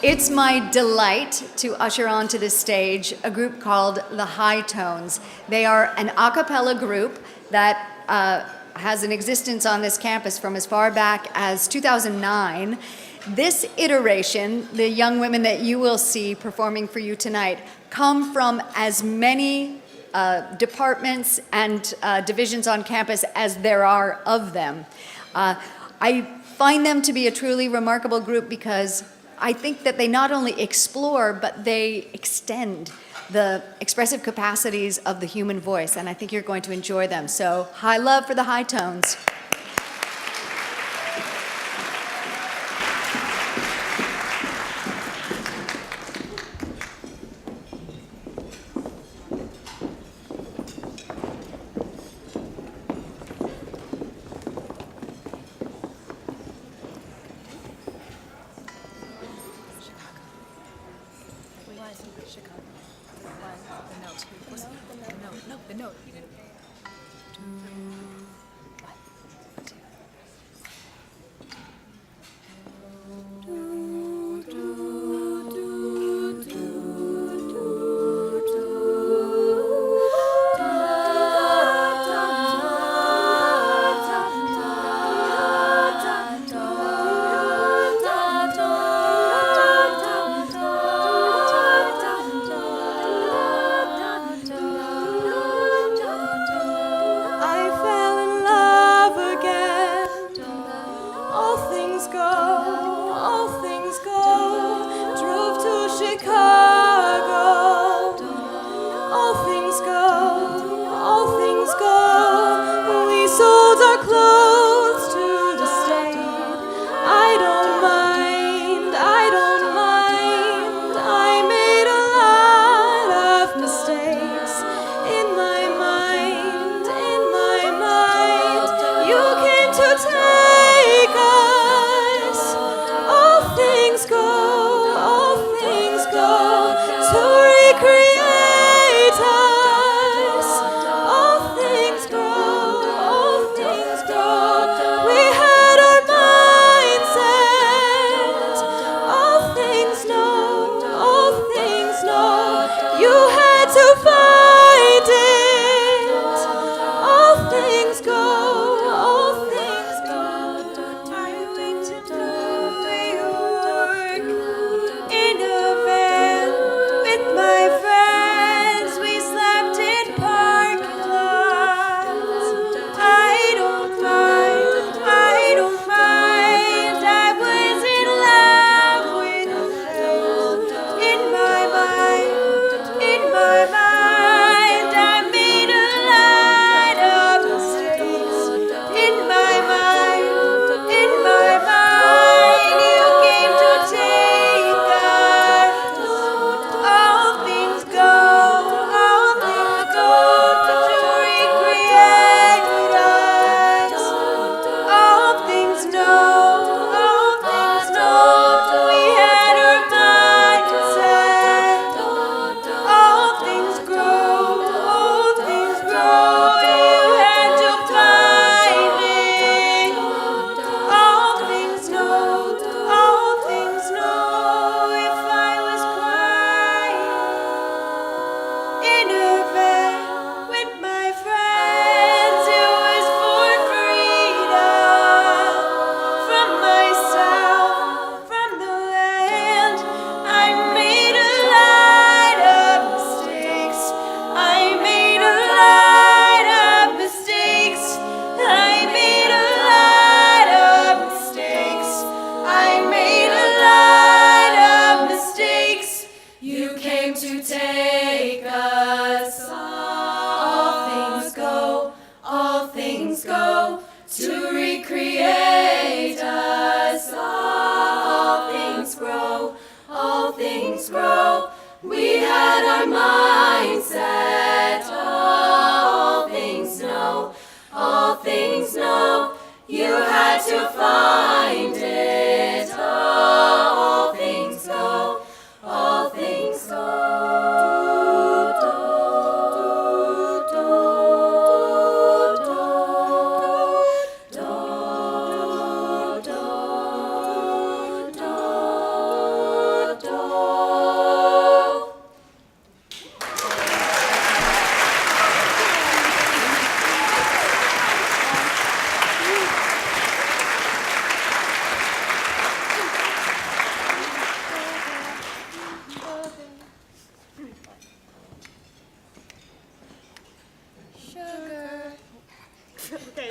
It's my delight to usher onto the stage a group called the High Tones. They are an a cappella group that has an existence on this campus from as far back as 2009. This iteration, the young women that you will see performing for you tonight, come from as many departments and divisions on campus as there are of them. I find them to be a truly remarkable group because I think that they not only explore, but they extend the expressive capacities of the human voice, and I think you're going to enjoy them. So, high love for the High Tones.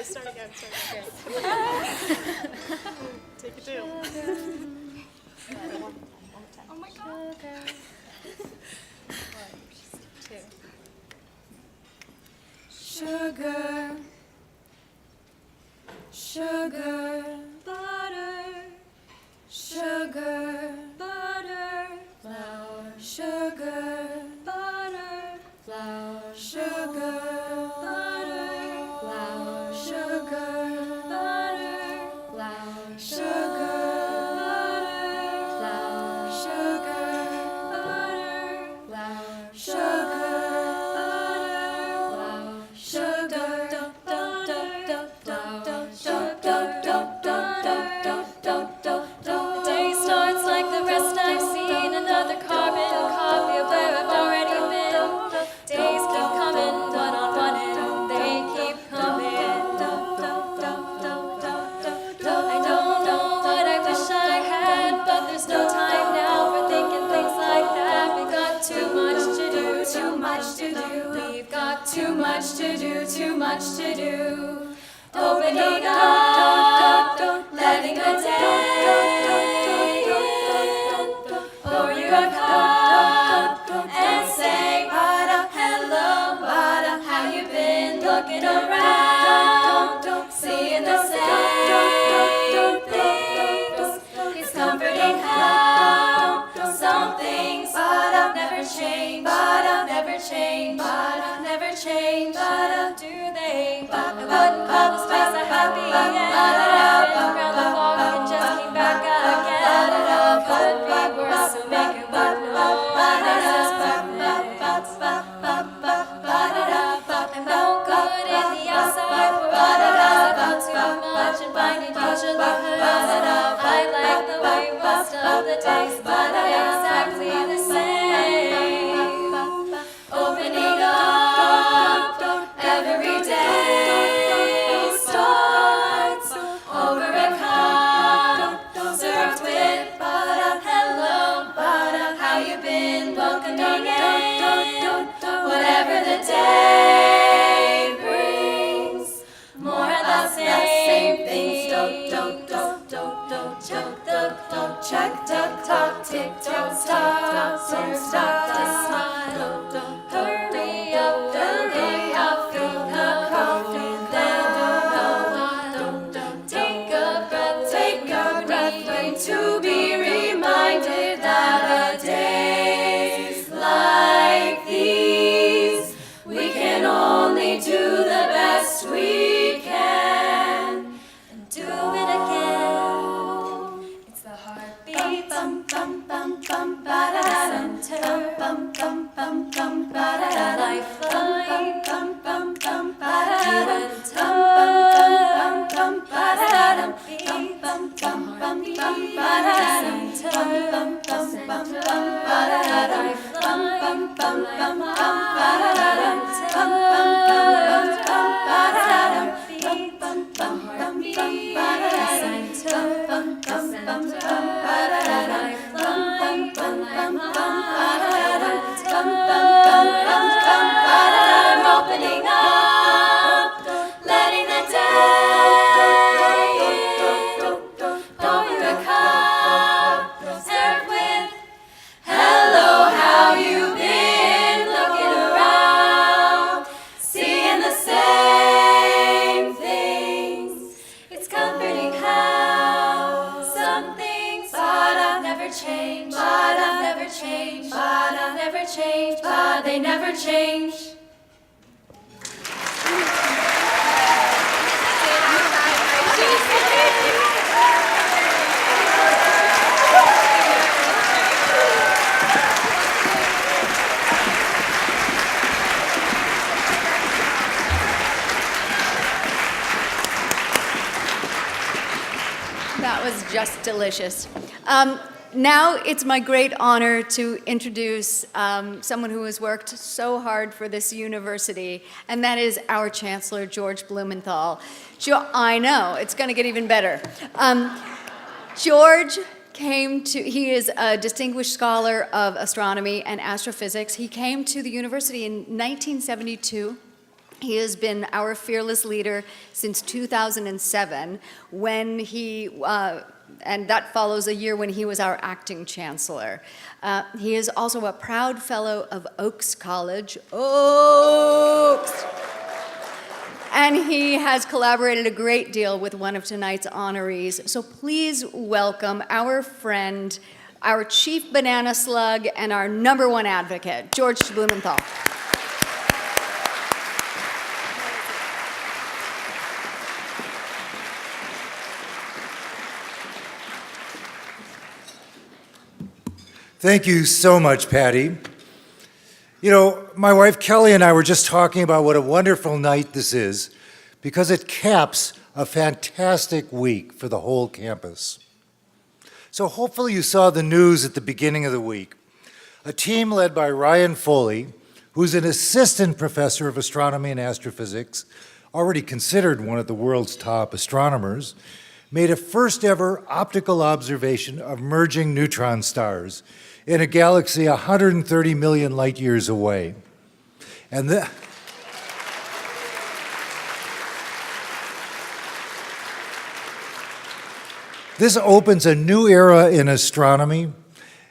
Start again. Take it down. Oh my God. Sugar, sugar, butter, sugar, butter, flour, sugar, butter, flour, sugar, butter, flour, sugar, butter, flour, sugar, butter, flour, sugar, too much to do. Opening up, letting the day in. Pour you a cup and say, hello, how you been? Looking around, seeing the same things. It's comforting how some things never change, never change, never change. Do they? I wouldn't call this place a happy end. Round the fog and just came back again. Could be worse, so make it work. I'm no good in the outside world. I felt too much and find it usually hurts. I like the way most of the days, but exactly the same. Opening up, every day starts over a cup, served with hello, how you been? Welcoming in, whatever the day brings, more of the same things. Check, tock, tick, tock, stop, smile. Hurry up, fill the coffee, then take a breath, wait to be reminded that a days like these, we can only do the best we can, and do it again. It's the heartbeat, the center, the lifeline, you and opening up, letting the day in. Pour you a cup, served with hello, how you been? Looking around, seeing the same things. It's comforting how some things never change, never change, never change, they never change. That was just delicious. Now it's my great honor to introduce someone who has worked so hard for this university, and that is our Chancellor, George Blumenthal. I know, it's going to get even better. George he is a distinguished scholar of astronomy and astrophysics. He came to the university in 1972 He has been our fearless leader since 2007, when and that follows a year when he was our acting chancellor. He is also a proud fellow of Oaks College. Oaks! And he has collaborated a great deal with one of tonight's honorees. So please welcome our friend, our chief banana slug, and our #1 advocate, George Blumenthal. Thank you so much, Patty. You know, my wife Kelly and I were just talking about what a wonderful night this is, because it caps a fantastic week for the whole campus. So hopefully you saw the news at the beginning of the week. A team led by Ryan Foley, who's an assistant professor of astronomy and astrophysics, already considered one of the world's top astronomers, made a first ever optical observation of merging neutron stars in a galaxy 130 million light years away. And this opens a new era in astronomy.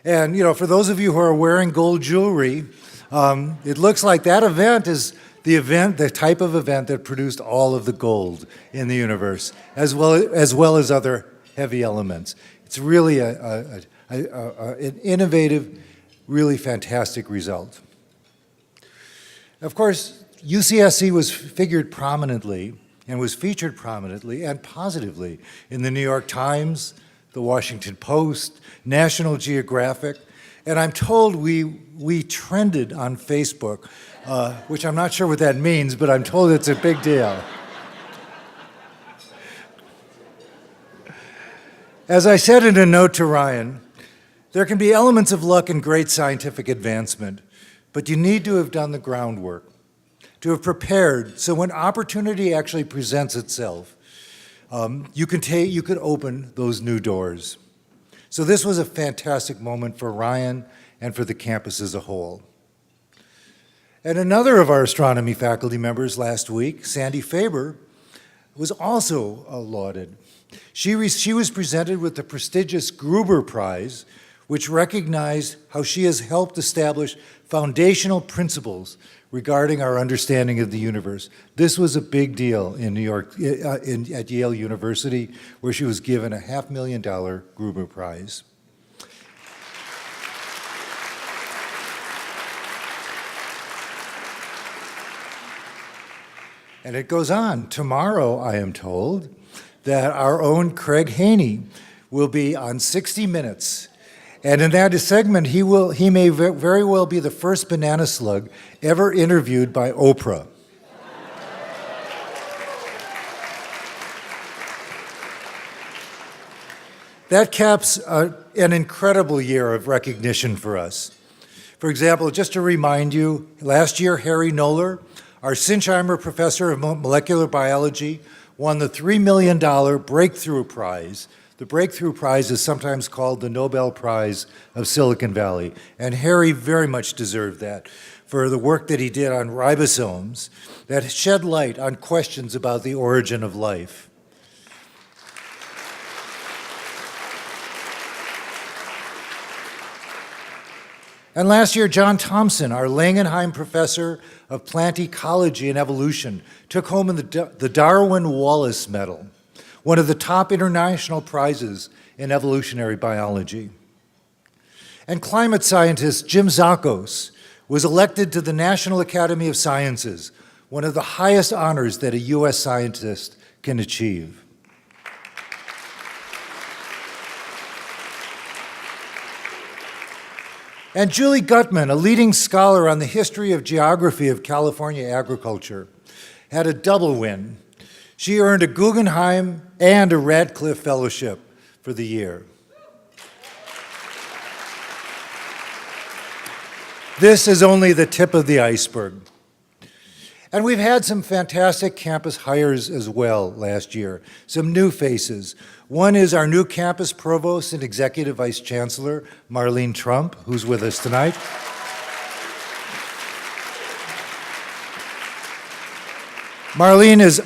And, you know, for those of you who are wearing gold jewelry, it looks like that event is the type of event that produced all of the gold in the universe, as well as other heavy elements. It's really an innovative, really fantastic result. Of course, UCSC was featured prominently and positively in the New York Times, the Washington Post, National Geographic, and I'm told we trended on Facebook, which I'm not sure what that means, but I'm told it's a big deal. As I said in a note to Ryan, there can be elements of luck in great scientific advancement, but you need to have done the groundwork, to have prepared, so when opportunity actually presents itself, you could open those new doors. So this was a fantastic moment for Ryan and for the campus as a whole. And another of our astronomy faculty members last week, Sandy Faber, was also lauded. She was presented with the prestigious Gruber Prize, which recognized how she has helped establish foundational principles regarding our understanding of the universe. This was a big deal in New York, at Yale University, where she was given a $500,000 Gruber Prize. And it goes on. Tomorrow, I am told, that our own Craig Haney will be on 60 Minutes. And in that segment, he may very well be the first banana slug ever interviewed by Oprah. That caps an incredible year of recognition for us. For example, just to remind you, last year, Harry Knoller, our Sinsheimer Professor of Molecular Biology, won the $3 million Breakthrough Prize. The Breakthrough Prize is sometimes called the Nobel Prize of Silicon Valley, and Harry very much deserved that for the work that he did on ribosomes that shed light on questions about the origin of life. And last year, John Thompson, our Langenheim Professor of Plant Ecology and Evolution, took home the Darwin-Wallace Medal, one of the top international prizes in evolutionary biology. And climate scientist Jim Zakos was elected to the National Academy of Sciences, one of the highest honors that a U.S. scientist can achieve. And Julie Gutman, a leading scholar on the history of geography of California agriculture, had a double win. She earned a Guggenheim and a Radcliffe Fellowship for the year. This is only the tip of the iceberg. And we've had some fantastic campus hires as well last year, some new faces. One is our new campus provost and executive vice chancellor, Marlene Trump, who's with us tonight. Marlene is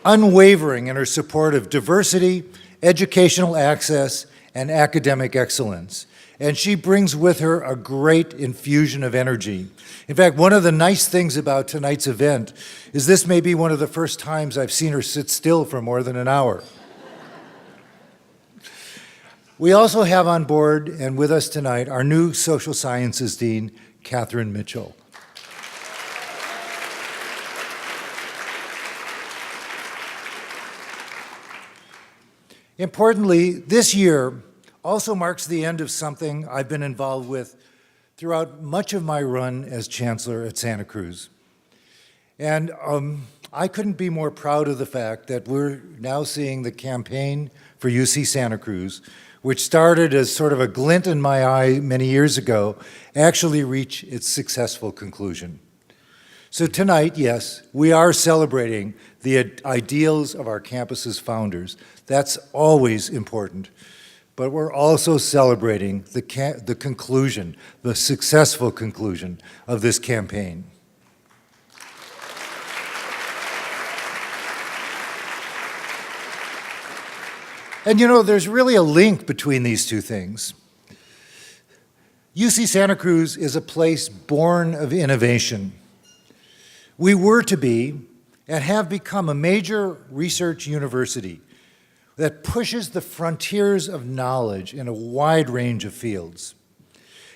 unwavering in her support of diversity, educational access, and academic excellence. And she brings with her a great infusion of energy. In fact, one of the nice things about tonight's event is this may be one of the first times I've seen her sit still for more than an hour. We also have on board and with us tonight our new Social Sciences Dean, Catherine Mitchell. Importantly, this year also marks the end of something I've been involved with throughout much of my run as Chancellor at Santa Cruz. And I couldn't be more proud of the fact that we're now seeing the campaign for UC Santa Cruz, which started as sort of a glint in my eye many years ago, actually reach its successful conclusion. So tonight, yes, we are celebrating the ideals of our campus's founders. That's always important. But we're also celebrating the conclusion, the successful conclusion of this campaign. And you know, there's really a link between these two things. UC Santa Cruz is a place born of innovation. We were to be and have become a major research university that pushes the frontiers of knowledge in a wide range of fields.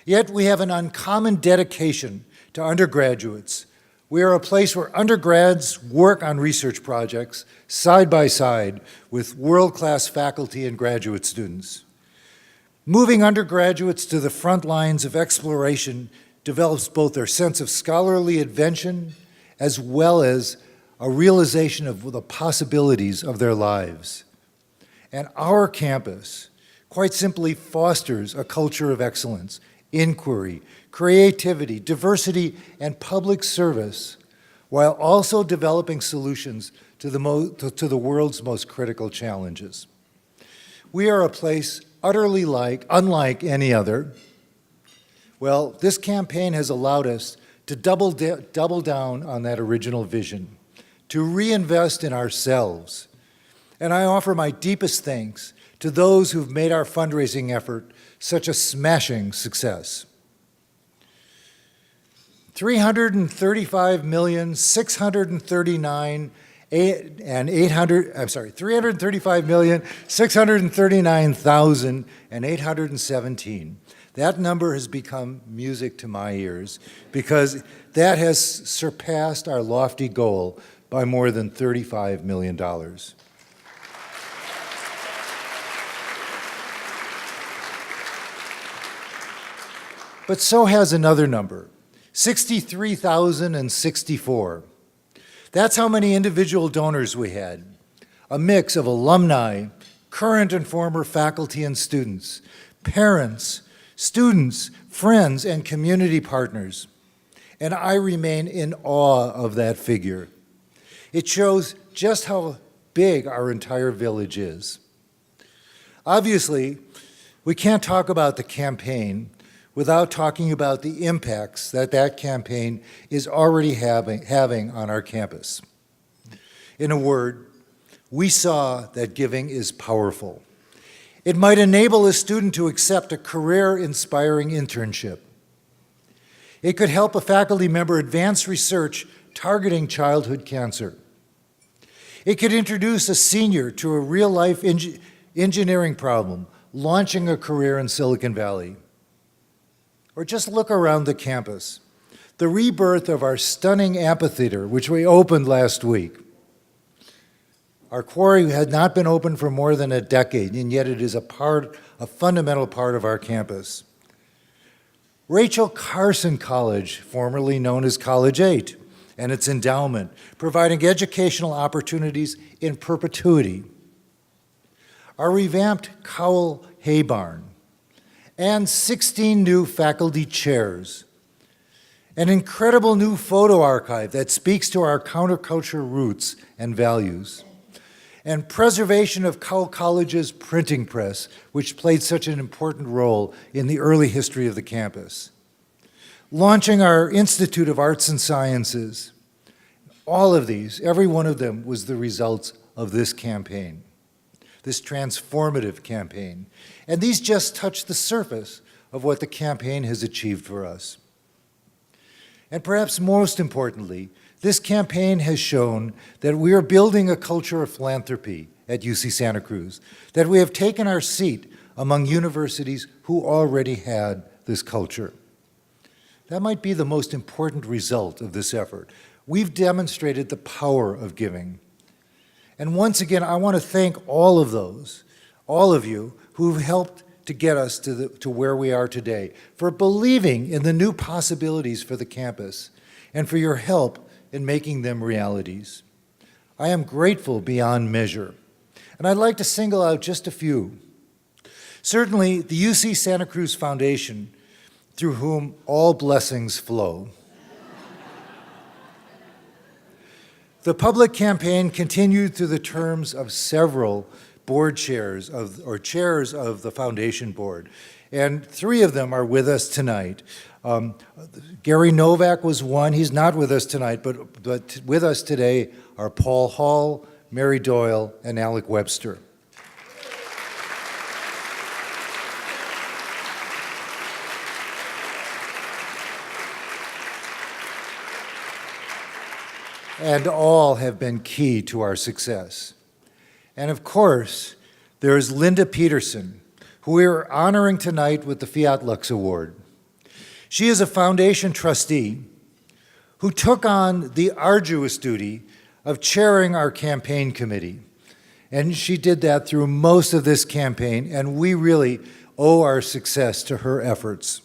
Yet we have an uncommon dedication to undergraduates. We are a place where undergrads work on research projects side by side with world-class faculty and graduate students. Moving undergraduates to the front lines of exploration develops both their sense of scholarly invention as well as a realization of the possibilities of their lives. And our campus quite simply fosters a culture of excellence, inquiry, creativity, diversity, and public service, while also developing solutions to the world's most critical challenges. We are a place utterly unlike any other. Well, this campaign has allowed us to double down on that original vision, to reinvest in ourselves. And I offer my deepest thanks to those who've made our fundraising effort such a smashing success. $335,639,817. That number has become music to my ears because that has surpassed our lofty goal by more than $35 million. But so has another number, 63,064. That's how many individual donors we had, a mix of alumni, current and former faculty and students, parents, students, friends, and community partners. And I remain in awe of that figure. It shows just how big our entire village is. Obviously, we can't talk about the campaign without talking about the impacts that campaign is already having on our campus. In a word, we saw that giving is powerful. It might enable a student to accept a career-inspiring internship. It could help a faculty member advance research targeting childhood cancer. It could introduce a senior to a real-life engineering problem, launching a career in Silicon Valley. Or just look around the campus. The rebirth of our stunning amphitheater, which we opened last week. Our quarry had not been open for more than a decade, and yet it is a fundamental part of our campus. Rachel Carson College, formerly known as College 8, and its endowment, providing educational opportunities in perpetuity. Our revamped Cowell Hay Barn, and 16 new faculty chairs. An incredible new photo archive that speaks to our counterculture roots and values. And preservation of Cowell College's printing press, which played such an important role in the early history of the campus. Launching our Institute of Arts and Sciences. All of these, every one of them, was the results of this campaign, this transformative campaign. And these just touch the surface of what the campaign has achieved for us. And perhaps most importantly, this campaign has shown that we are building a culture of philanthropy at UC Santa Cruz, that we have taken our seat among universities who already had this culture. That might be the most important result of this effort. We've demonstrated the power of giving. And once again, I want to thank all of you who've helped to get us to where we are today, for believing in the new possibilities for the campus, and for your help in making them realities. I am grateful beyond measure, and I'd like to single out just a few. Certainly, the UC Santa Cruz Foundation, through whom all blessings flow. The public campaign continued through the terms of several board chairs chairs of the foundation board, and 3 of them are with us tonight. Gary Novak was one. He's not with us tonight, but with us today are Paul Hall, Mary Doyle, and Alec Webster. And all have been key to our success. And of course, there is Linda Peterson, who we are honoring tonight with the Fiat Lux Award. She is a foundation trustee who took on the arduous duty of chairing our campaign committee. And she did that through most of this campaign, and we really owe our success to her efforts.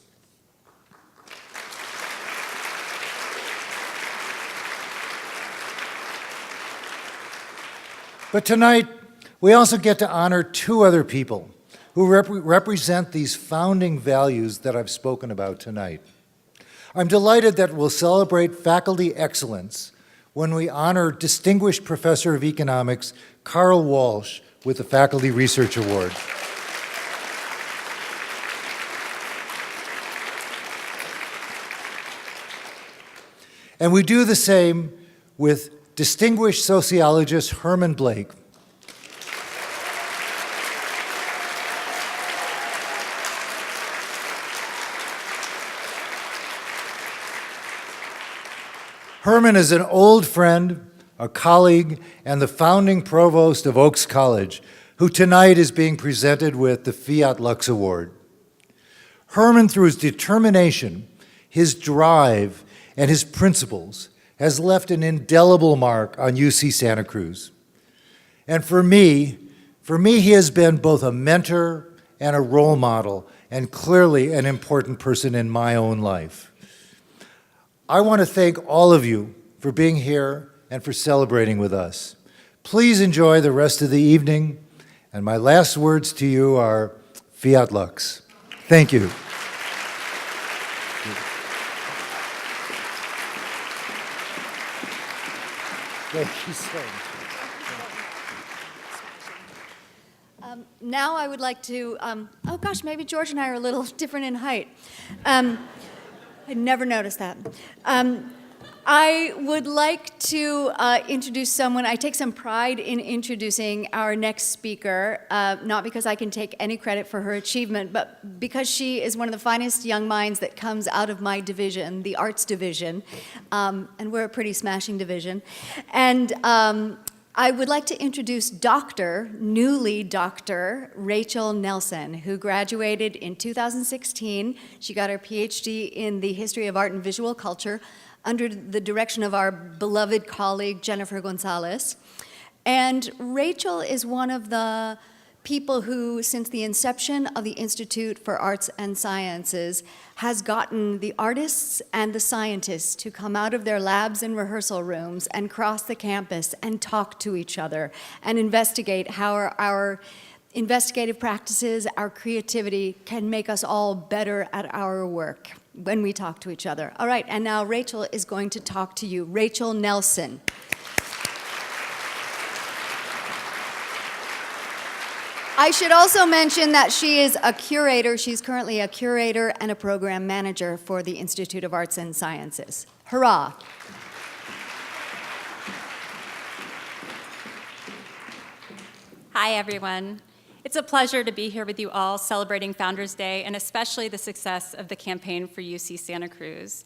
But tonight, we also get to honor 2 other people who represent these founding values that I've spoken about tonight. I'm delighted that we'll celebrate faculty excellence when we honor Distinguished Professor of Economics Carl Walsh with the Faculty Research Award. And we do the same with Distinguished Sociologist Herman Blake. Herman is an old friend, a colleague, and the founding provost of Oaks College, who tonight is being presented with the Fiat Lux Award. Herman, through his determination, his drive, and his principles, has left an indelible mark on UC Santa Cruz. And for me, he has been both a mentor and a role model, and clearly an important person in my own life. I want to thank all of you for being here and for celebrating with us. Please enjoy the rest of the evening, and my last words to you are Fiat Lux. Thank you. Thank you so much. Now I would like to, oh gosh, maybe George and I are a little different in height. I never noticed that. I would like to introduce someone. I take some pride in introducing our next speaker, not because I can take any credit for her achievement, but because she is one of the finest young minds that comes out of my division, the arts division, and we're a pretty smashing division. And I would like to introduce newly Dr. Rachel Nelson, who graduated in 2016. She got her PhD in the history of art and visual culture under the direction of our beloved colleague, Jennifer Gonzalez. And Rachel is one of the people who, since the inception of the Institute for Arts and Sciences, has gotten the artists and the scientists to come out of their labs and rehearsal rooms and cross the campus and talk to each other and investigate how our investigative practices, our creativity can make us all better at our work when we talk to each other. All right, and now Rachel is going to talk to you. Rachel Nelson. I should also mention that she is a curator. She's currently a curator and a program manager for the Institute of Arts and Sciences. Hurrah. Hi, everyone. It's a pleasure to be here with you all celebrating Founders Day and especially the success of the campaign for UC Santa Cruz.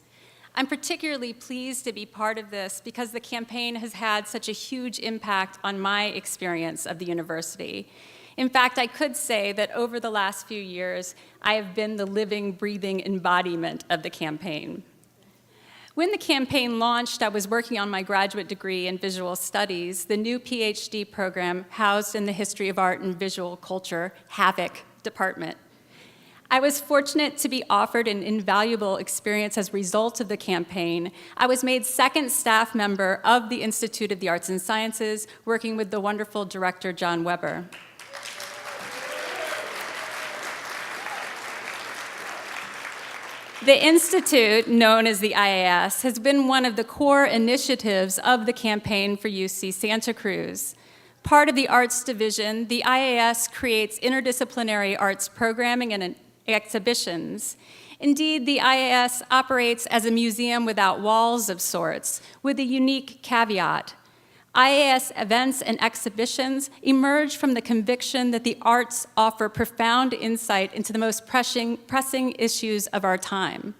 I'm particularly pleased to be part of this because the campaign has had such a huge impact on my experience of the university. In fact, I could say that over the last few years, I have been the living, breathing embodiment of the campaign. When the campaign launched, I was working on my graduate degree in visual studies, the new PhD program housed in the History of Art and Visual Culture, HAVOC department. I was fortunate to be offered an invaluable experience as a result of the campaign. I was made second staff member of the Institute of the Arts and Sciences, working with the wonderful director, John Weber. The Institute, known as the IAS, has been one of the core initiatives of the campaign for UC Santa Cruz. Part of the Arts Division, the IAS creates interdisciplinary arts programming and exhibitions. Indeed, the IAS operates as a museum without walls of sorts, with a unique caveat. IAS events and exhibitions emerge from the conviction that the arts offer profound insight into the most pressing issues of our time.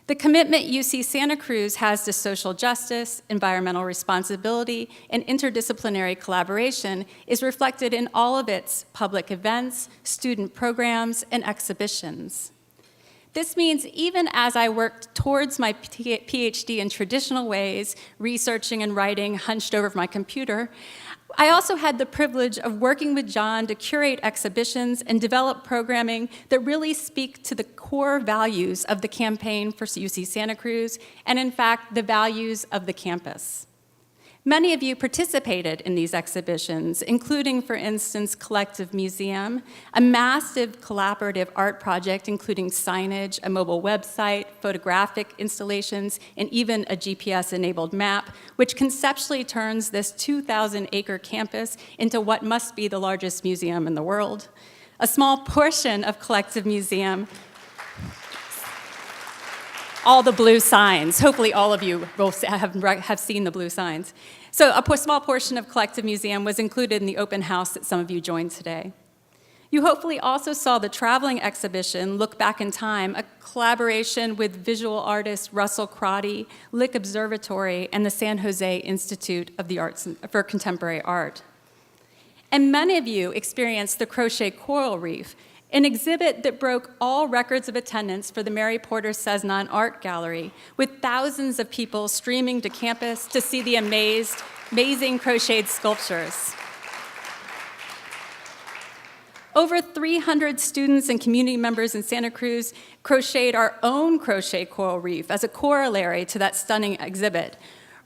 The commitment UC Santa Cruz has to social justice, environmental responsibility, and interdisciplinary collaboration is reflected in all of its public events, student programs, and exhibitions. This means even as I worked towards my PhD in traditional ways, researching and writing hunched over my computer, I also had the privilege of working with John to curate exhibitions and develop programming that really speak to the core values of the campaign for UC Santa Cruz, and in fact, the values of the campus. Many of you participated in these exhibitions, including, for instance, Collective Museum, a massive collaborative art project including signage, a mobile website, photographic installations, and even a GPS-enabled map, which conceptually turns this 2,000-acre campus into what must be the largest museum in the world. A small portion of Collective Museum, all the blue signs. Hopefully all of you both have seen the blue signs. So a small portion of Collective Museum was included in the open house that some of you joined today. You hopefully also saw the traveling exhibition, Look Back in Time, a collaboration with visual artist Russell Crotty, Lick Observatory, and the San Jose Institute of the Arts for Contemporary Art. And many of you experienced the Crochet Coral Reef, an exhibit that broke all records of attendance for the Mary Porter Cesnon Art Gallery, with thousands of people streaming to campus to see the amazing crocheted sculptures. Over 300 students and community members in Santa Cruz crocheted our own Crochet Coral Reef as a corollary to that stunning exhibit,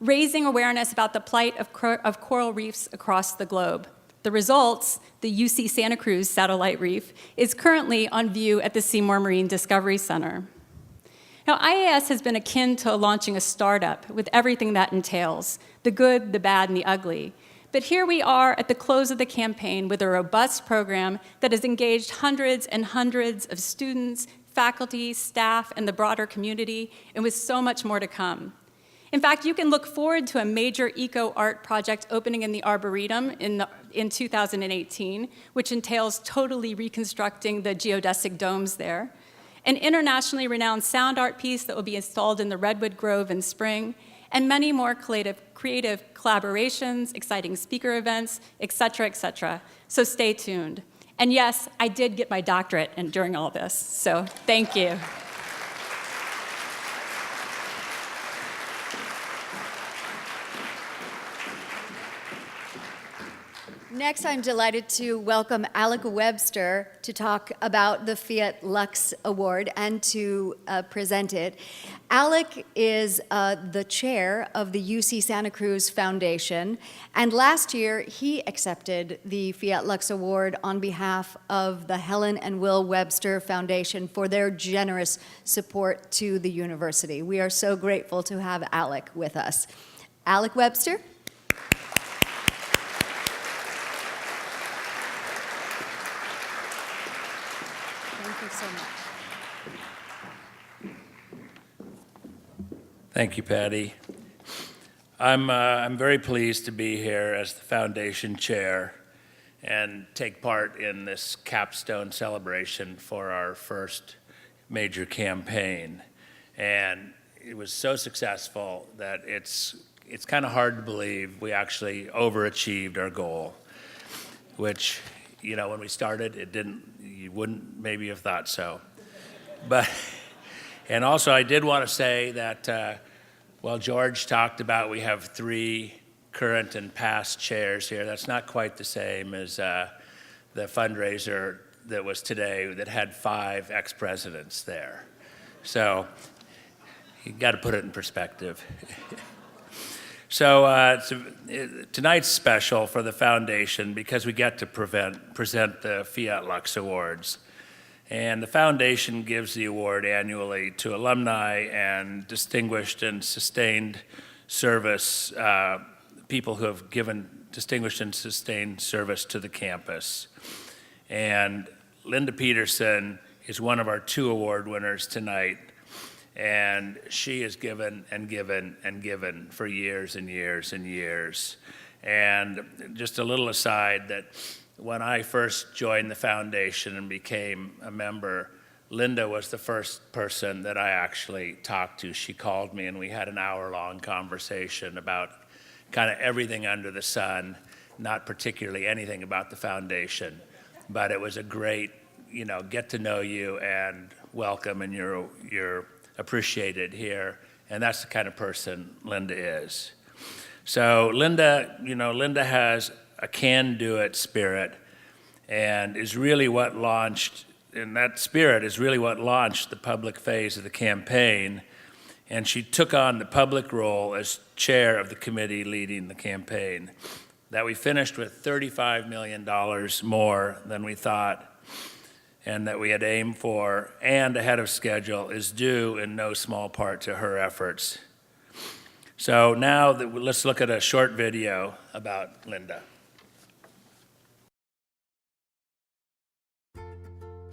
raising awareness about the plight of coral reefs across the globe. The results, the UC Santa Cruz Satellite Reef, is currently on view at the Seymour Marine Discovery Center. Now, IAS has been akin to launching a startup with everything that entails, the good, the bad, and the ugly. But here we are at the close of the campaign with a robust program that has engaged hundreds and hundreds of students, faculty, staff, and the broader community, and with so much more to come. In fact, you can look forward to a major eco-art project opening in the Arboretum in 2018, which entails totally reconstructing the geodesic domes there, an internationally renowned sound art piece that will be installed in the Redwood Grove in spring, and many more creative collaborations, exciting speaker events, et cetera, et cetera. So stay tuned. And yes, I did get my doctorate during all this, so thank you. Next, I'm delighted to welcome Alec Webster to talk about the Fiat Lux Award and to present it. Alec is the chair of the UC Santa Cruz Foundation, and last year he accepted the Fiat Lux Award on behalf of the Helen and Will Webster Foundation for their generous support to the university. We are so grateful to have Alec with us. Alec Webster? So much. Thank you, Patty. I'm very pleased to be here as the foundation chair and take part in this capstone celebration for our first major campaign. And it was so successful that it's kind of hard to believe we actually overachieved our goal, which, you know, when we started, you wouldn't maybe have thought so. But, and also I did want to say that, well, George talked about we have 3 current and past chairs here. That's not quite the same as the fundraiser that was today that had 5 ex-presidents there. So you got to put it in perspective. So tonight's special for the foundation because we get to present the Fiat Lux Awards. And the foundation gives the award annually to alumni and distinguished and sustained service, people who have given distinguished and sustained service to the campus. And Linda Peterson is one of our 2 award winners tonight. And she has given and given and given for years and years and years. And just a little aside that when I first joined the foundation and became a member, Linda was the first person that I actually talked to. She called me and we had an hour-long conversation about kind of everything under the sun, not particularly anything about the foundation. But it was a great, you know, get to know you and welcome, and you're appreciated here, and that's the kind of person Linda is. So Linda, you know, Linda has a can-do-it spirit, and is really what launched, and that spirit is really what launched the public phase of the campaign, and she took on the public role as chair of the committee leading the campaign. That we finished with $35 million more than we thought, and that we had aimed for, and ahead of schedule, is due in no small part to her efforts. So now let's look at a short video about Linda.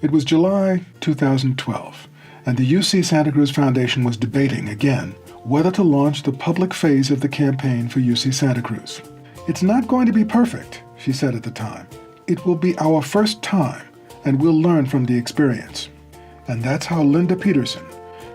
It was July 2012, and the UC Santa Cruz Foundation was debating again whether to launch the public phase of the campaign for UC Santa Cruz. "It's not going to be perfect," she said at the time. "It will be our first time, and we'll learn from the experience." And that's how Linda Peterson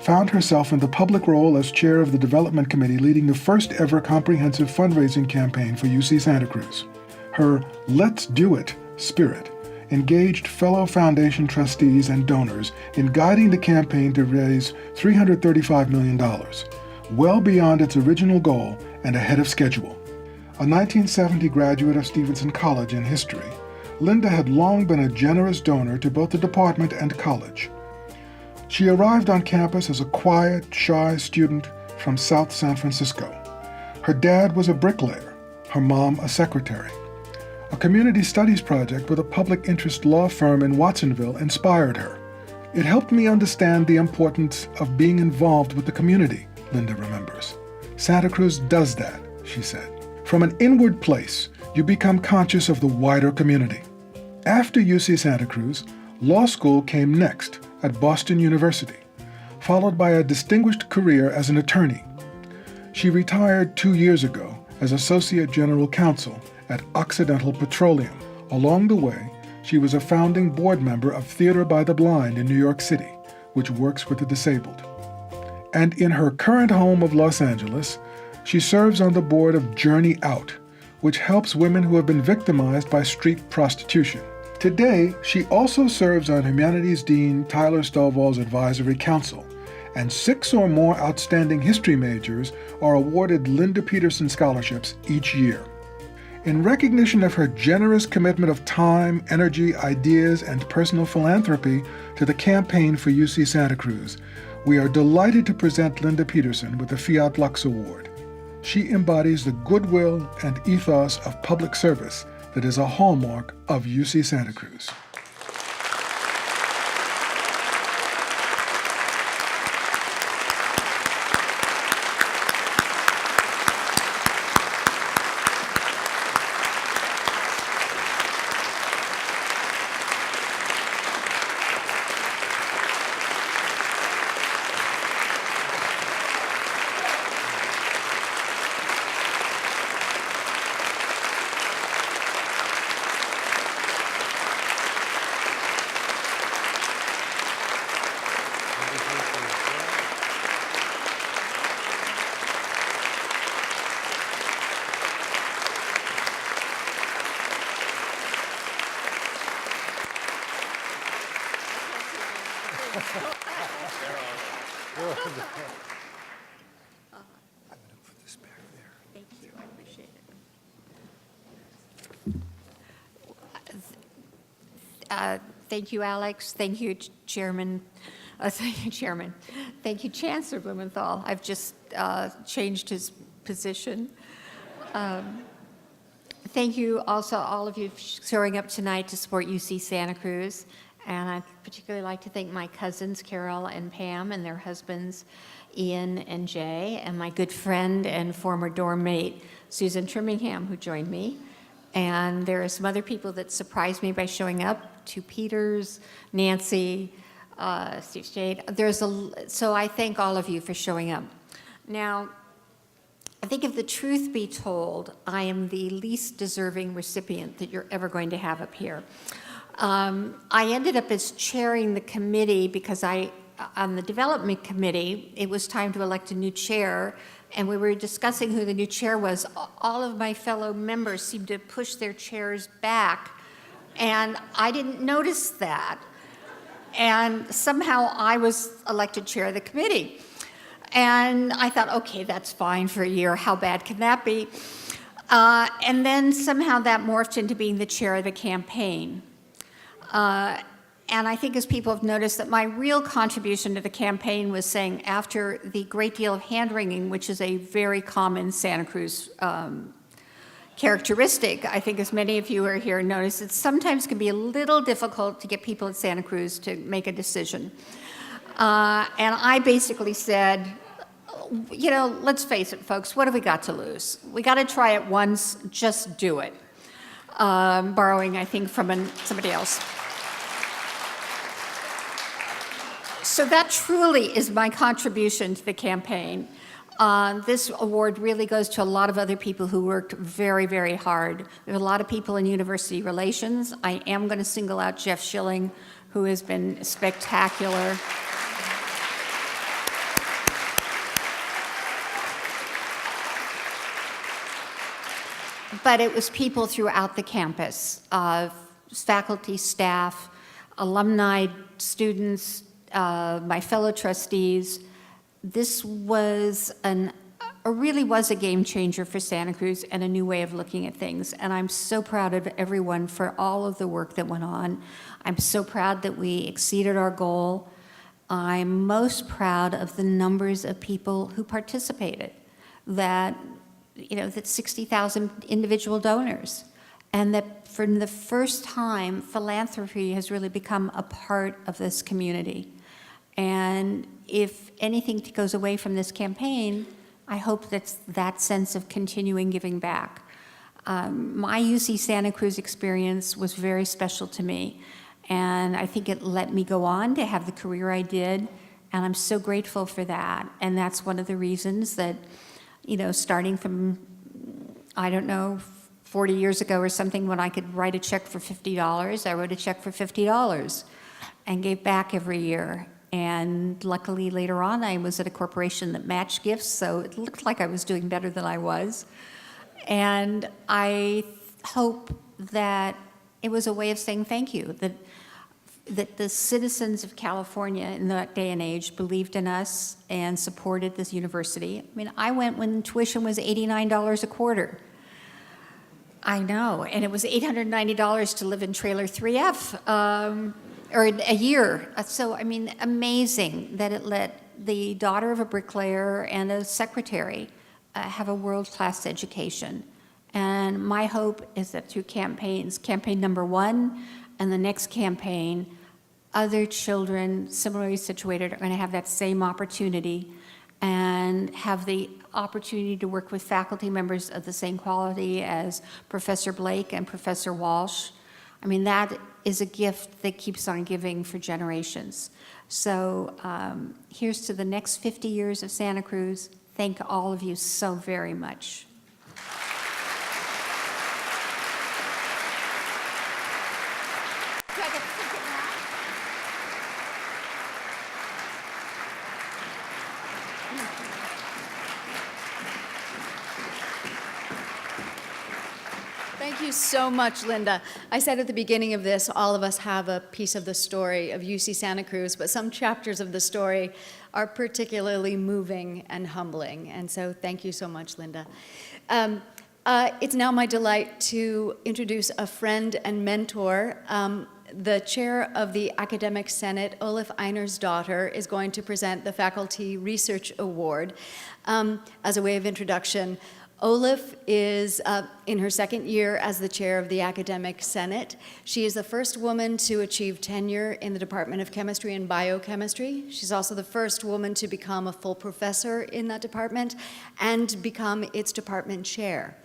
found herself in the public role as chair of the development committee leading the first ever comprehensive fundraising campaign for UC Santa Cruz. Her "let's do it" spirit engaged fellow foundation trustees and donors in guiding the campaign to raise $335 million, well beyond its original goal and ahead of schedule. A 1970 graduate of Stevenson College in history, Linda had long been a generous donor to both the department and college. She arrived on campus as a quiet, shy student from South San Francisco. Her dad was a bricklayer, her mom a secretary. A community studies project with a public interest law firm in Watsonville inspired her. "It helped me understand the importance of being involved with the community," Linda remembers. "Santa Cruz does that," she said. "From an inward place, you become conscious of the wider community." After UC Santa Cruz, law school came next at Boston University, followed by a distinguished career as an attorney. She retired 2 years ago as Associate General Counsel at Occidental Petroleum. Along the way, she was a founding board member of Theater by the Blind in New York City, which works with the disabled. And in her current home of Los Angeles, she serves on the board of Journey Out, which helps women who have been victimized by street prostitution. Today, she also serves on Humanities Dean Tyler Stovall's Advisory Council, and 6 or more outstanding history majors are awarded Linda Peterson scholarships each year. In recognition of her generous commitment of time, energy, ideas, and personal philanthropy to the campaign for UC Santa Cruz, we are delighted to present Linda Peterson with the Fiat Lux Award. She embodies the goodwill and ethos of public service that is a hallmark of UC Santa Cruz. put this back there. Thank you, I appreciate it. Thank you, Alex. Thank you, Chairman. Thank you, Chairman. Thank you, Chancellor Blumenthal. I've just changed his position. Thank you also, all of you, for showing up tonight to support UC Santa Cruz. And I'd particularly like to thank my cousins, Carol and Pam, and their husbands, Ian and Jay, and my good friend and former dorm mate, Susan Trimmingham, who joined me. And there are some other people that surprised me by showing up, two Peters, Nancy, Steve Shade. So I thank all of you for showing up. Now, I think if the truth be told, I am the least deserving recipient that you're ever going to have up here. I ended up as chairing the committee because on the development committee, it was time to elect a new chair, and we were discussing who the new chair was. All of my fellow members seemed to push their chairs back, and I didn't notice that. And somehow I was elected chair of the committee. And I thought, okay, that's fine for a year. How bad can that be? And then somehow that morphed into being the chair of the campaign. And I think as people have noticed that my real contribution to the campaign was saying after the great deal of hand-wringing, which is a very common Santa Cruz characteristic, I think as many of you are here notice, it sometimes can be a little difficult to get people at Santa Cruz to make a decision. And I basically said, you know, let's face it, folks, what have we got to lose? We got to try it once, just do it. Borrowing, I think, from somebody else. So that truly is my contribution to the campaign. This award really goes to a lot of other people who worked very, very hard. There's a lot of people in university relations. I am going to single out Jeff Schilling, who has been spectacular. But it was people throughout the campus, faculty, staff, alumni, students, my fellow trustees. This was really was a game changer for Santa Cruz and a new way of looking at things. And I'm so proud of everyone for all of the work that went on. I'm so proud that we exceeded our goal. I'm most proud of the numbers of people who participated, that 60,000 individual donors, and that for the first time, philanthropy has really become a part of this community. And if anything goes away from this campaign, I hope that's that sense of continuing giving back. My UC Santa Cruz experience was very special to me, and I think it let me go on to have the career I did, and I'm so grateful for that. And that's one of the reasons that, starting from, 40 years ago or something, when I could write a check for $50, I wrote a check for $50 and gave back every year. And luckily, later on, I was at a corporation that matched gifts, so it looked like I was doing better than I was. And I hope that it was a way of saying thank you, that the citizens of California in that day and age believed in us and supported this university. I mean, I went when tuition was $89 a quarter. I know, and it was $890 to live in Trailer 3F. Or a year. So, amazing that it let the daughter of a bricklayer and a secretary have a world-class education. And my hope is that through campaigns, campaign number 1 and the next campaign, other children similarly situated are going to have that same opportunity and have the opportunity to work with faculty members of the same quality as Professor Blake and Professor Walsh. That is a gift that keeps on giving for generations. So here's to the next 50 years of Santa Cruz. Thank all of you so very much. Thank you so much, Linda. I said at the beginning of this, all of us have a piece of the story of UC Santa Cruz, but some chapters of the story are particularly moving and humbling. And so thank you so much, Linda. It's now my delight to introduce a friend and mentor. The chair of the Academic Senate, Olaf Einer's daughter, is going to present the Faculty Research Award. As a way of introduction, Olaf is in her second year as the chair of the Academic Senate. She is the first woman to achieve tenure in the Department of Chemistry and Biochemistry. She's also the first woman to become a full professor in that department and become its department chair.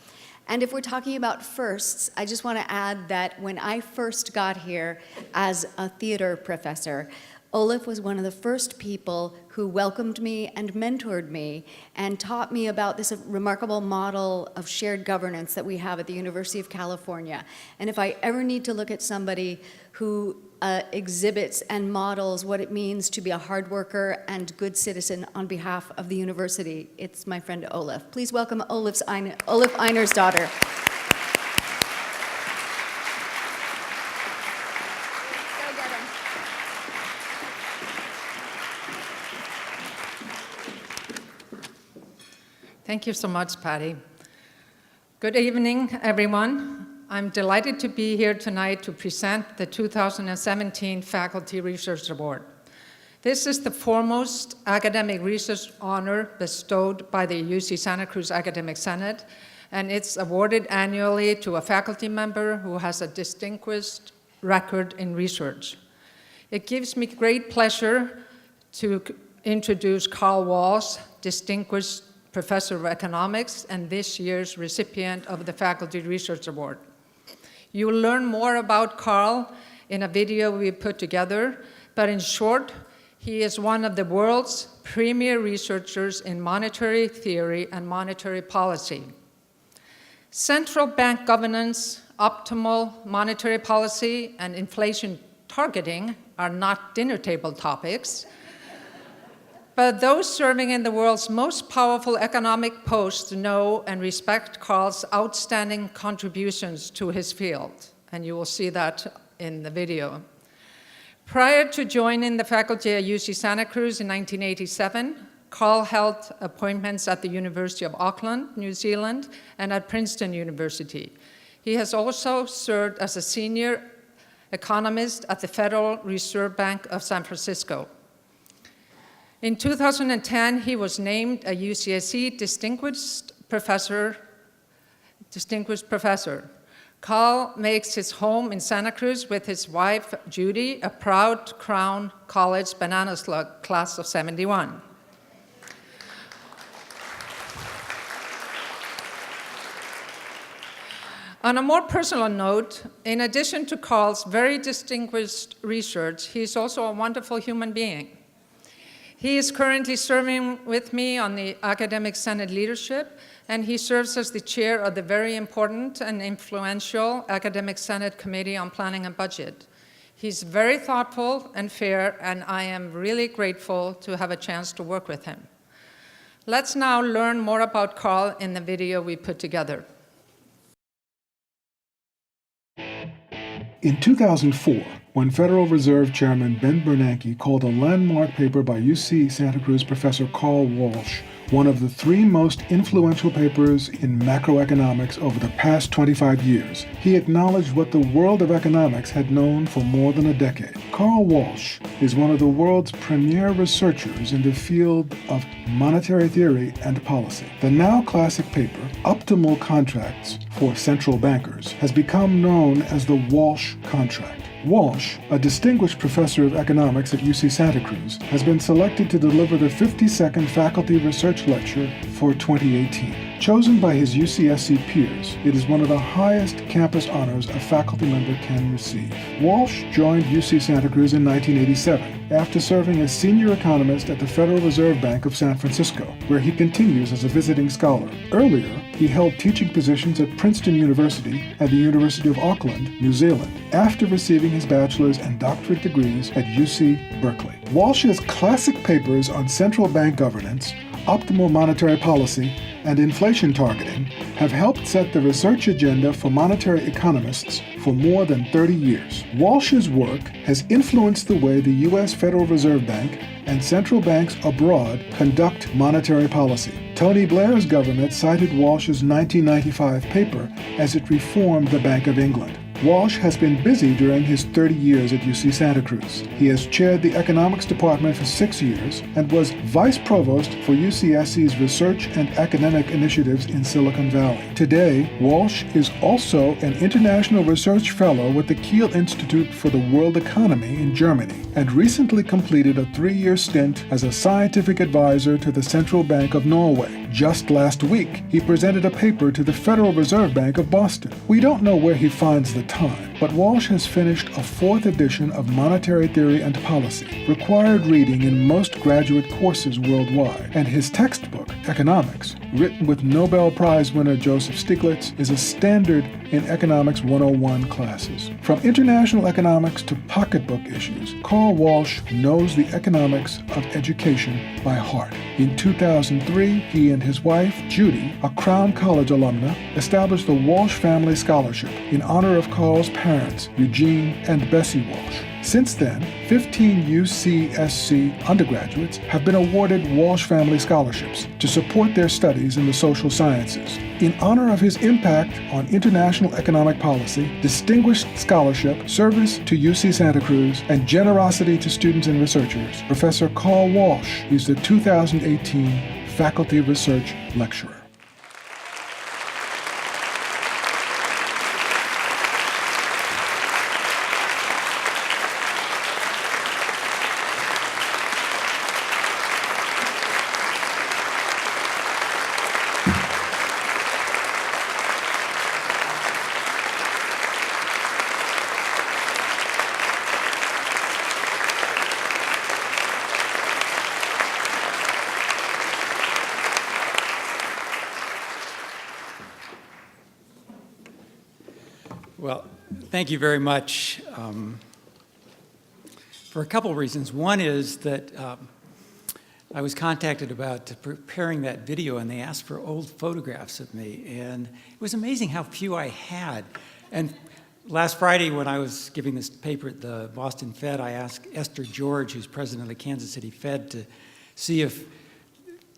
And if we're talking about firsts, I just want to add that when I first got here as a theater professor, Olaf was one of the first people who welcomed me and mentored me and taught me about this remarkable model of shared governance that we have at the University of California. And if I ever need to look at somebody who exhibits and models what it means to be a hard worker and good citizen on behalf of the university, it's my friend Olaf. Please welcome Olaf Einer's daughter. Thank you so much, Patty. Good evening, everyone. I'm delighted to be here tonight to present the 2017 Faculty Research Award. This is the foremost academic research honor bestowed by the UC Santa Cruz Academic Senate, and it's awarded annually to a faculty member who has a distinguished record in research. It gives me great pleasure to introduce Carl Walsh, Distinguished Professor of Economics and this year's recipient of the Faculty Research Award. You will learn more about Carl in a video we put together, but in short, he is one of the world's premier researchers in monetary theory and monetary policy. Central bank governance, optimal monetary policy, and inflation targeting are not dinner table topics, but those serving in the world's most powerful economic posts know and respect Carl's outstanding contributions to his field, and you will see that in the video. Prior to joining the faculty at UC Santa Cruz in 1987, Carl held appointments at the University of Auckland, New Zealand, and at Princeton University. He has also served as a senior economist at the Federal Reserve Bank of San Francisco. In 2010, he was named a UCSC Distinguished Professor. Carl makes his home in Santa Cruz with his wife, Judy, a proud Crown College Banana Slug class of '71. On a more personal note, in addition to Carl's very distinguished research, he is also a wonderful human being. He is currently serving with me on the Academic Senate leadership, and he serves as the chair of the very important and influential Academic Senate Committee on Planning and Budget. He's very thoughtful and fair, and I am really grateful to have a chance to work with him. Let's now learn more about Carl in the video we put together. In 2004, when Federal Reserve Chairman Ben Bernanke called a landmark paper by UC Santa Cruz Professor Carl Walsh one of the three most influential papers in macroeconomics over the past 25 years, he acknowledged what the world of economics had known for more than a decade. Carl Walsh is one of the world's premier researchers in the field of monetary theory and policy. The now classic paper, Optimal Contracts for Central Bankers, has become known as the Walsh Contract. Walsh, a distinguished professor of economics at UC Santa Cruz, has been selected to deliver the 52nd Faculty Research Lecture for 2018. Chosen by his UCSC peers, it is one of the highest campus honors a faculty member can receive. Walsh joined UC Santa Cruz in 1987 after serving as senior economist at the Federal Reserve Bank of San Francisco, where he continues as a visiting scholar. Earlier, he held teaching positions at Princeton University and the University of Auckland, New Zealand, after receiving his bachelor's and doctorate degrees at UC Berkeley. Walsh's classic papers on central bank governance, optimal monetary policy, and inflation targeting have helped set the research agenda for monetary economists for more than 30 years. Walsh's work has influenced the way the U.S. Federal Reserve Bank and central banks abroad conduct monetary policy. Tony Blair's government cited Walsh's 1995 paper as it reformed the Bank of England. Walsh has been busy during his 30 years at UC Santa Cruz. He has chaired the economics department for 6 years and was vice provost for UCSC's research and academic initiatives in Silicon Valley. Today, Walsh is also an international research fellow with the Kiel Institute for the World Economy in Germany and recently completed a 3-year stint as a scientific advisor to the Central Bank of Norway. Just last week, he presented a paper to the Federal Reserve Bank of Boston. We don't know where he finds the time, but Walsh has finished a 4th edition of Monetary Theory and Policy, required reading in most graduate courses worldwide, and his textbook, Economics, written with Nobel Prize winner Joseph Stiglitz, is a standard in Economics 101 classes. From international economics to pocketbook issues, Carl Walsh knows the economics of education by heart. In 2003, he and his wife, Judy, a Crown College alumna, established the Walsh Family Scholarship in honor of Carl's parents, Eugene and Bessie Walsh. Since then, 15 UCSC undergraduates have been awarded Walsh Family Scholarships to support their studies in the social sciences. In honor of his impact on international economic policy, distinguished scholarship, service to UC Santa Cruz, and generosity to students and researchers, Professor Carl Walsh is the 2018 Faculty Research Lecturer. Well, thank you very much for a couple of reasons. One is that I was contacted about preparing that video, and they asked for old photographs of me, and it was amazing how few I had. And last Friday, when I was giving this paper at the Boston Fed, I asked Esther George, who's president of the Kansas City Fed, to see if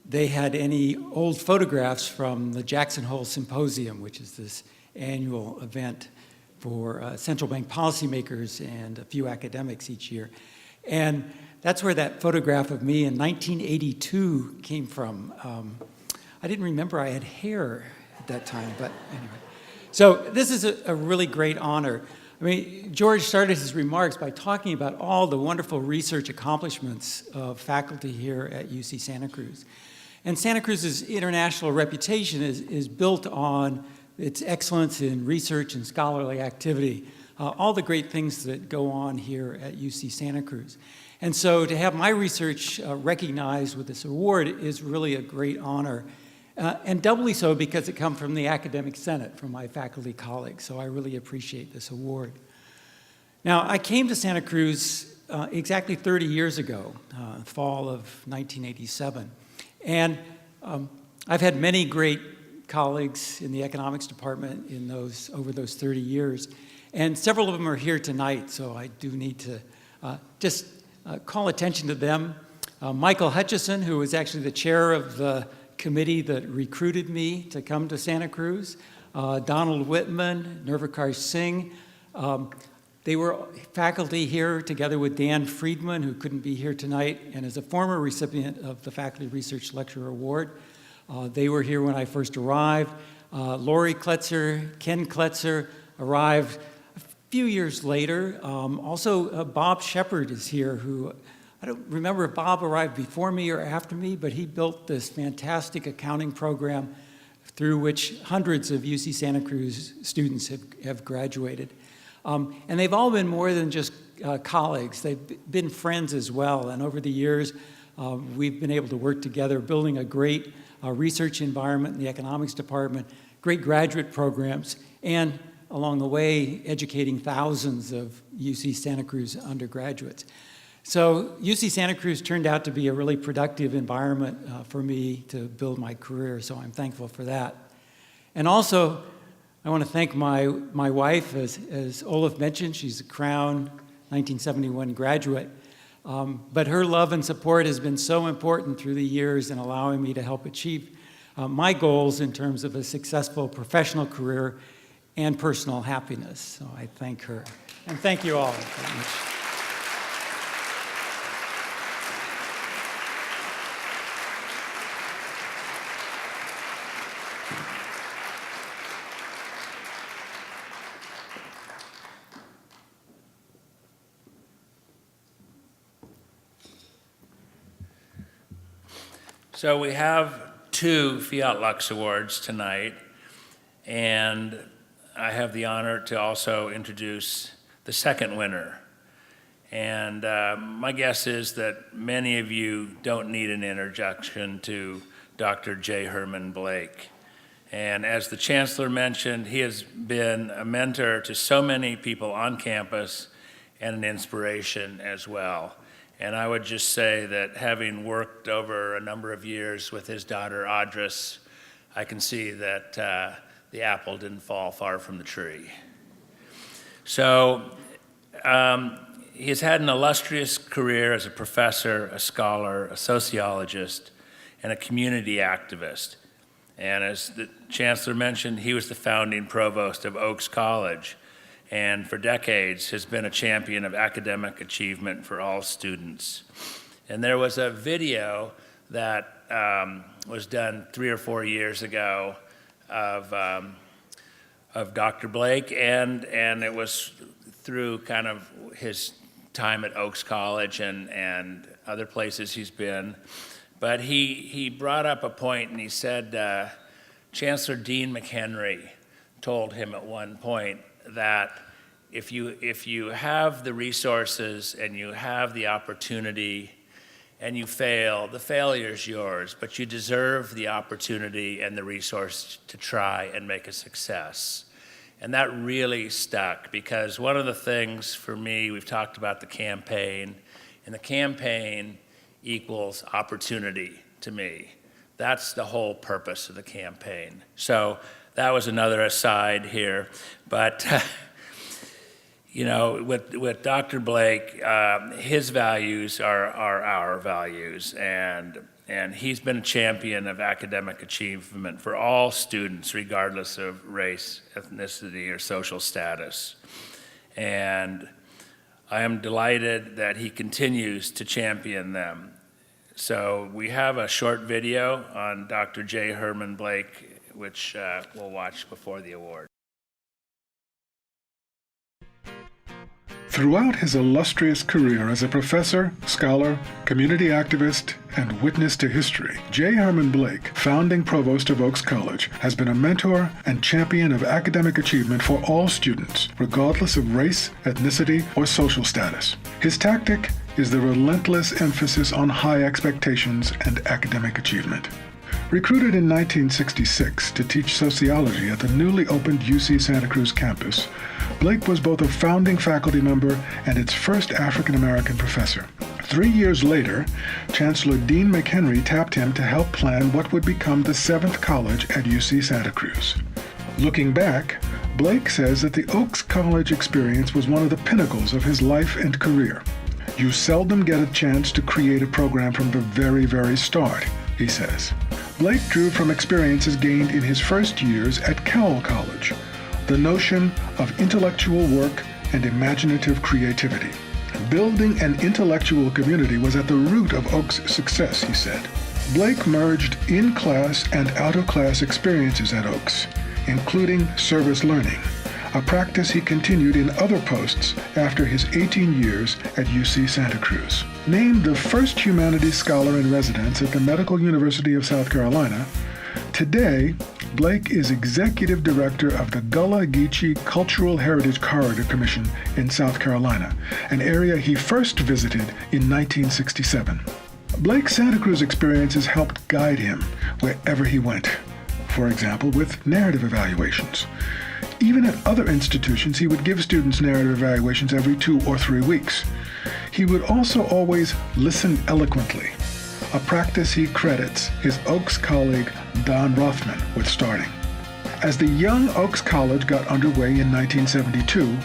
they had any old photographs from the Jackson Hole Symposium, which is this annual event for central bank policymakers and a few academics each year. And that's where that photograph of me in 1982 came from. I didn't remember I had hair at that time, but anyway. So this is a really great honor. I mean, George started his remarks by talking about all the wonderful research accomplishments of faculty here at UC Santa Cruz. And Santa Cruz's international reputation is built on its excellence in research and scholarly activity, all the great things that go on here at UC Santa Cruz. And so to have my research recognized with this award is really a great honor, and doubly so because it comes from the Academic Senate, from my faculty colleagues, so I really appreciate this award. Now, I came to Santa Cruz exactly 30 years ago, fall of 1987, and I've had many great colleagues in the economics department over those 30 years. And several of them are here tonight, so I do need to just call attention to them. Michael Hutchison, who was actually the chair of the committee that recruited me to come to Santa Cruz. Donald Whitman, Nirvikar Singh. They were faculty here together with Dan Friedman, who couldn't be here tonight, and is a former recipient of the Faculty Research Lecturer Award. They were here when I first arrived. Lori Kletzer, Ken Kletzer arrived a few years later. Also, Bob Shepard is here, who I don't remember if Bob arrived before me or after me, but he built this fantastic accounting program through which hundreds of UC Santa Cruz students have graduated. And they've all been more than just colleagues. They've been friends as well. And over the years, we've been able to work together, building a great research environment in the economics department, great graduate programs, and along the way, educating thousands of UC Santa Cruz undergraduates. So UC Santa Cruz turned out to be a really productive environment for me to build my career, so I'm thankful for that. And also, I want to thank my wife, as Olaf mentioned, she's a Crown 1971 graduate. But her love and support has been so important through the years in allowing me to help achieve my goals in terms of a successful professional career and personal happiness. So I thank her. And thank you all very much. So we have 2 Fiat Lux Awards tonight, and I have the honor to also introduce the second winner. And my guess is that many of you don't need an introduction to Dr. J Herman Blake. And as the Chancellor mentioned, he has been a mentor to so many people on campus and an inspiration as well. And I would just say that having worked over a number of years with his daughter, Audris, I can see that the apple didn't fall far from the tree. So he has had an illustrious career as a professor, a scholar, a sociologist, and a community activist. And as the Chancellor mentioned, he was the founding provost of Oaks College, and for decades has been a champion of academic achievement for all students. And there was a video that was done 3 or 4 years ago of Dr. Blake, and it was through kind of his time at Oaks College and other places he's been. But he brought up a point, and he said Chancellor Dean McHenry told him at one point that if you have the resources and you have the opportunity and you fail, the failure's yours, but you deserve the opportunity and the resource to try and make a success. And that really stuck, because one of the things for me, we've talked about the campaign, and the campaign equals opportunity to me. That's the whole purpose of the campaign. So that was another aside here, but you know, with Dr. Blake, his values are our values, and he's been a champion of academic achievement for all students, regardless of race, ethnicity, or social status. And I am delighted that he continues to champion them. So we have a short video on Dr. J Herman Blake, which we'll watch before the award. Throughout his illustrious career as a professor, scholar, community activist, and witness to history, J. Herman Blake, founding provost of Oaks College, has been a mentor and champion of academic achievement for all students, regardless of race, ethnicity, or social status. His tactic is the relentless emphasis on high expectations and academic achievement. Recruited in 1966 to teach sociology at the newly opened UC Santa Cruz campus, Blake was both a founding faculty member and its first African-American professor. 3 years later, Chancellor Dean McHenry tapped him to help plan what would become the 7th college at UC Santa Cruz. Looking back, Blake says that the Oaks College experience was one of the pinnacles of his life and career. You seldom get a chance to create a program from the very, very start, he says. Blake drew from experiences gained in his first years at Cowell College, the notion of intellectual work and imaginative creativity. Building an intellectual community was at the root of Oaks' success, he said. Blake merged in-class and out-of-class experiences at Oaks, including service learning, a practice he continued in other posts after his 18 years at UC Santa Cruz. Named the first humanities scholar in residence at the Medical University of South Carolina, today, Blake is executive director of the Gullah Geechee Cultural Heritage Corridor Commission in South Carolina, an area he first visited in 1967. Blake's Santa Cruz experiences helped guide him wherever he went, for example, with narrative evaluations. Even at other institutions, he would give students narrative evaluations every 2 or 3 weeks. He would also always listen eloquently, a practice he credits his Oaks colleague Don Rothman with starting. As the Young Oaks College got underway in 1972,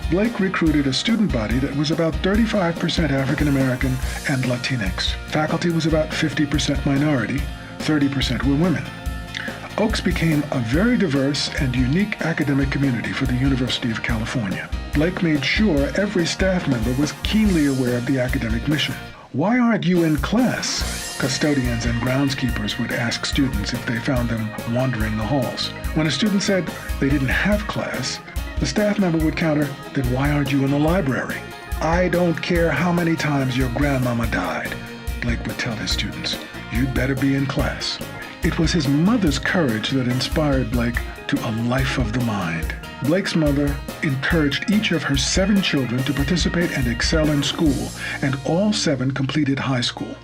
Blake recruited a student body that was about 35% African American and Latinx. Faculty was about 50% minority, 30% were women. Oaks became a very diverse and unique academic community for the University of California. Blake made sure every staff member was keenly aware of the academic mission. "Why aren't you in class?" Custodians and groundskeepers would ask students if they found them wandering the halls. When a student said they didn't have class, the staff member would counter, "Then why aren't you in the library?" "I don't care how many times your grandmama died," Blake would tell his students. "You'd better be in class." It was his mother's courage that inspired Blake to a life of the mind. Blake's mother encouraged each of her 7 children to participate and excel in school, and all 7 completed high school.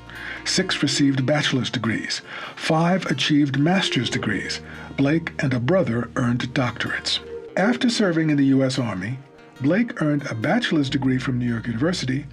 6 received bachelor's degrees. 5 achieved master's degrees. Blake and a brother earned doctorates. After serving in the U.S. Army, Blake earned a bachelor's degree from New York University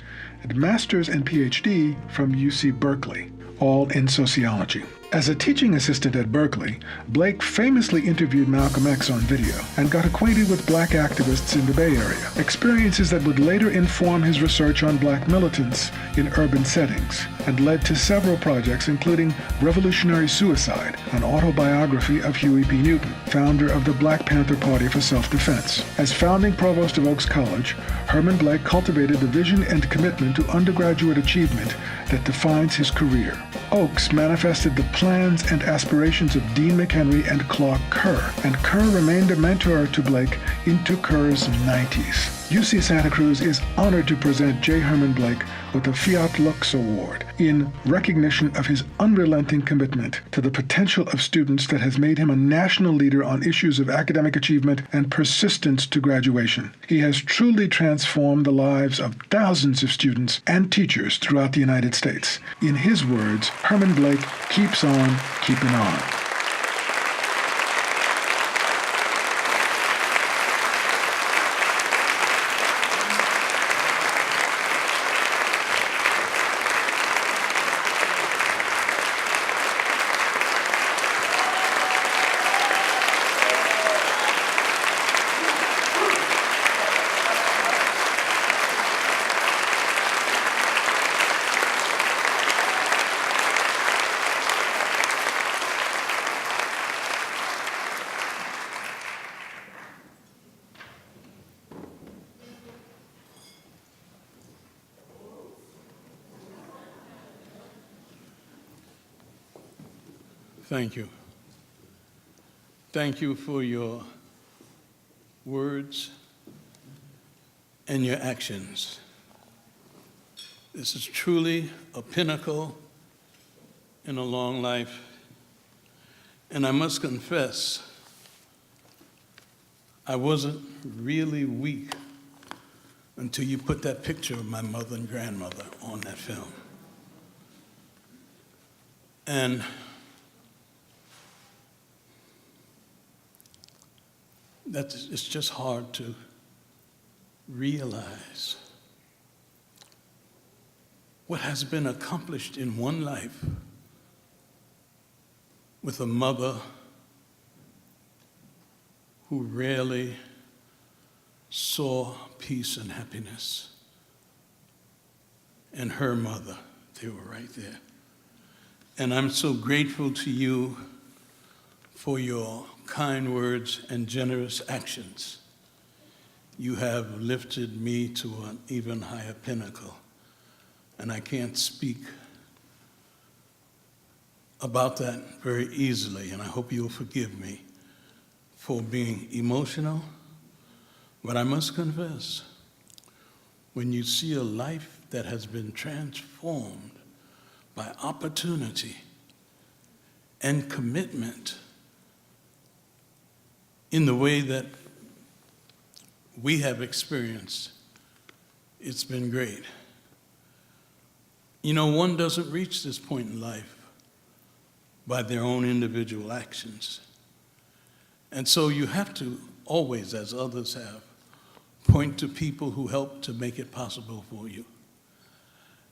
and master's and PhD from UC Berkeley, all in sociology. As a teaching assistant at Berkeley, Blake famously interviewed Malcolm X on video and got acquainted with black activists in the Bay Area, experiences that would later inform his research on black militants in urban settings, and led to several projects including Revolutionary Suicide, an autobiography of Huey P. Newton, founder of the Black Panther Party for Self-Defense. As founding provost of Oaks College, Herman Blake cultivated the vision and commitment to undergraduate achievement that defines his career. Oaks manifested the plans and aspirations of Dean McHenry and Clark Kerr, and Kerr remained a mentor to Blake into Kerr's 90s. UC Santa Cruz is honored to present J Herman Blake with the Fiat Lux Award in recognition of his unrelenting commitment to the potential of students that has made him a national leader on issues of academic achievement and persistence to graduation. He has truly transformed the lives of thousands of students and teachers throughout the United States. In his words, Herman Blake keeps on keeping on. Thank you. Thank you for your words and your actions. This is truly a pinnacle in a long life. And I must confess, I wasn't really weak until you put that picture of my mother and grandmother on that film. And it's just hard to realize what has been accomplished in one life with a mother who rarely saw peace and happiness, and her mother, they were right there. And I'm so grateful to you for your kind words and generous actions. You have lifted me to an even higher pinnacle, and I can't speak about that very easily, and I hope you'll forgive me for being emotional. But I must confess, when you see a life that has been transformed by opportunity and commitment in the way that we have experienced, it's been great. You know, one doesn't reach this point in life by their own individual actions. And so you have to always, as others have, point to people who helped to make it possible for you.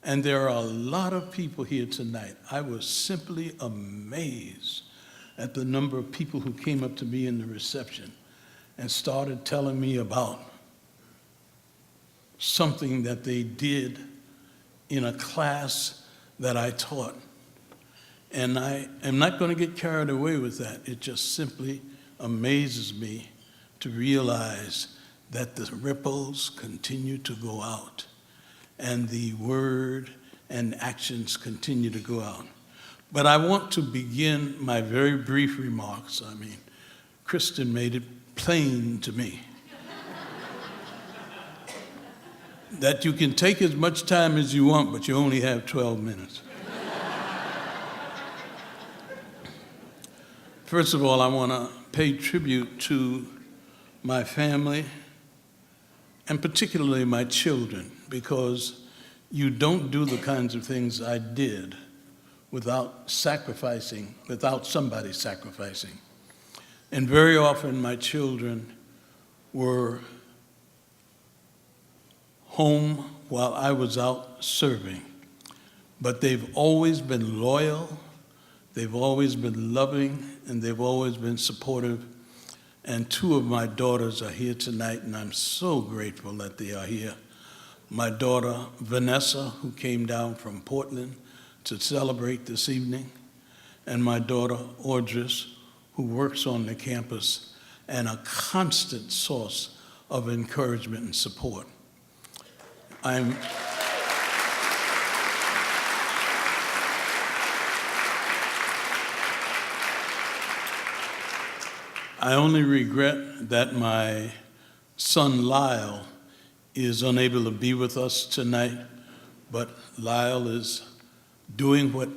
And there are a lot of people here tonight. I was simply amazed at the number of people who came up to me in the reception and started telling me about something that they did in a class that I taught. And I am not going to get carried away with that. It just simply amazes me to realize that the ripples continue to go out and the word and actions continue to go out. But I want to begin my very brief remarks. I mean, Kristen made it plain to me that you can take as much time as you want, but you only have 12 minutes. First of all, I want to pay tribute to my family and particularly my children, because you don't do the kinds of things I did without somebody sacrificing. And very often my children were home while I was out serving, but they've always been loyal, they've always been loving, and they've always been supportive. And two of my daughters are here tonight, and I'm so grateful that they are here. My daughter, Vanessa, who came down from Portland to celebrate this evening, and my daughter, Audris, who works on the campus and a constant source of encouragement and support. I only regret that my son Lyle is unable to be with us tonight, but Lyle is doing what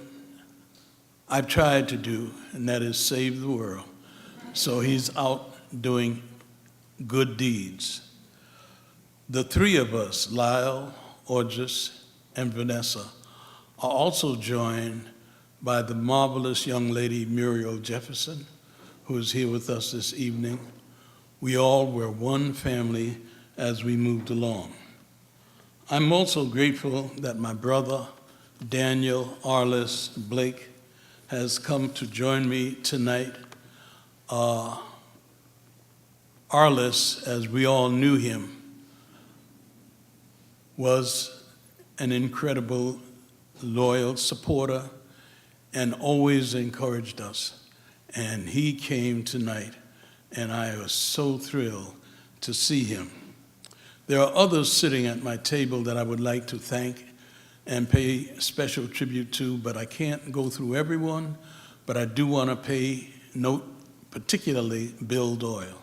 I've tried to do, and that is save the world. So he's out doing good deeds. The three of us, Lyle, Audris, and Vanessa, are also joined by the marvelous young lady Muriel Jefferson, who is here with us this evening. We all were one family as we moved along. I'm also grateful that my brother, Daniel Arliss Blake, has come to join me tonight. Arliss, as we all knew him, was an incredible, loyal supporter and always encouraged us. And he came tonight, and I was so thrilled to see him. There are others sitting at my table that I would like to thank and pay special tribute to, but I can't go through everyone, but I do want to pay note, particularly Bill Doyle.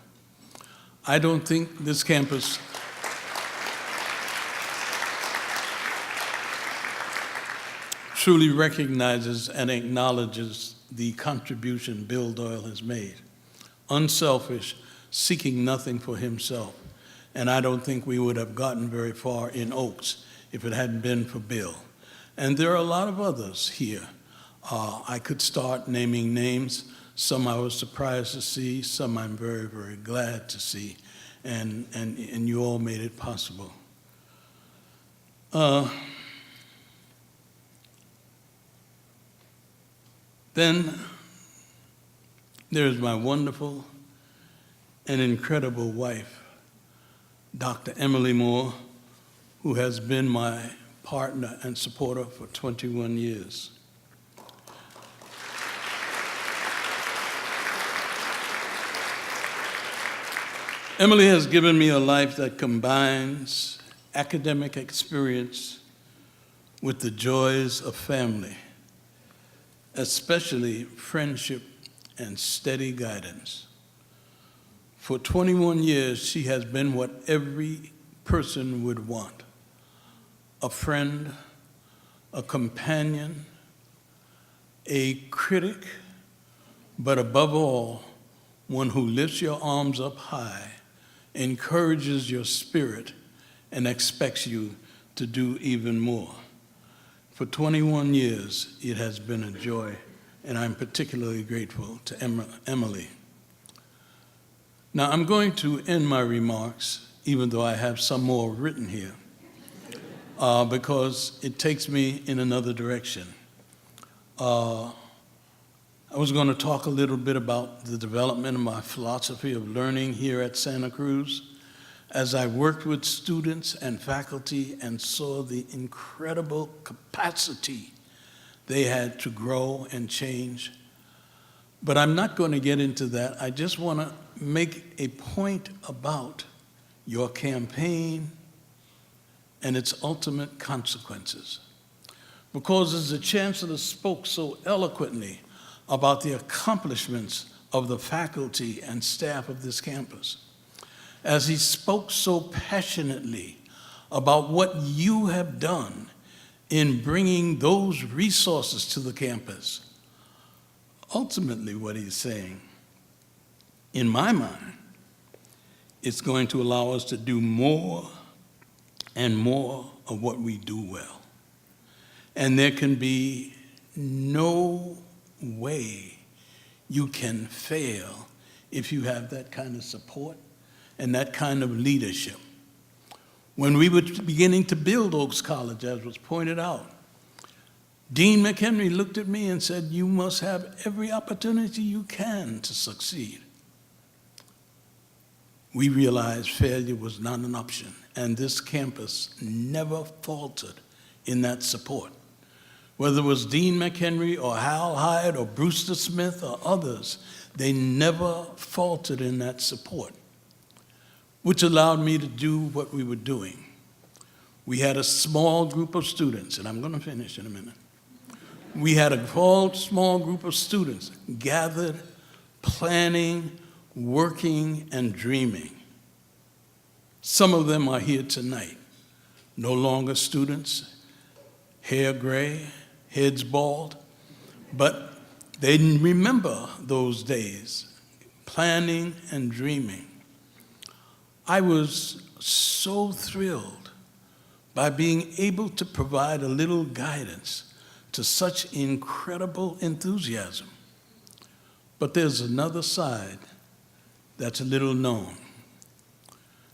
I don't think this campus truly recognizes and acknowledges the contribution Bill Doyle has made. Unselfish, seeking nothing for himself. And I don't think we would have gotten very far in Oaks if it hadn't been for Bill. And there are a lot of others here. I could start naming names. Some I was surprised to see, some I'm very, very glad to see. And you all made it possible. Then there's my wonderful and incredible wife, Dr. Emily Moore, who has been my partner and supporter for 21 years. Emily has given me a life that combines academic experience with the joys of family, especially friendship and steady guidance. For 21 years, she has been what every person would want: a friend, a companion, a critic, but above all, one who lifts your arms up high, encourages your spirit, and expects you to do even more. For 21 years, it has been a joy, and I'm particularly grateful to Emily. Now, I'm going to end my remarks, even though I have some more written here, because it takes me in another direction. I I was going to talk a little bit about the development of my philosophy of learning here at Santa Cruz as I worked with students and faculty and saw the incredible capacity they had to grow and change. But I'm not going to get into that. I just want to make a point about your campaign and its ultimate consequences. Because as the Chancellor spoke so eloquently about the accomplishments of the faculty and staff of this campus, as he spoke so passionately about what you have done in bringing those resources to the campus, ultimately what he's saying, in my mind, it's going to allow us to do more and more of what we do well. And there can be no way you can fail if you have that kind of support and that kind of leadership. When we were beginning to build Oaks College, as was pointed out, Dean McHenry looked at me and said, "You must have every opportunity you can to succeed." We realized failure was not an option, and this campus never faltered in that support. Whether it was Dean McHenry or Hal Hyatt or Brewster Smith or others, they never faltered in that support, which allowed me to do what we were doing. We had a small group of students, and I'm going to finish in a minute. We had a small group of students gathered, planning, working, and dreaming. Some of them are here tonight, no longer students, hair gray, heads bald, but they remember those days, planning and dreaming. I was so thrilled by being able to provide a little guidance to such incredible enthusiasm. But there's another side that's a little known.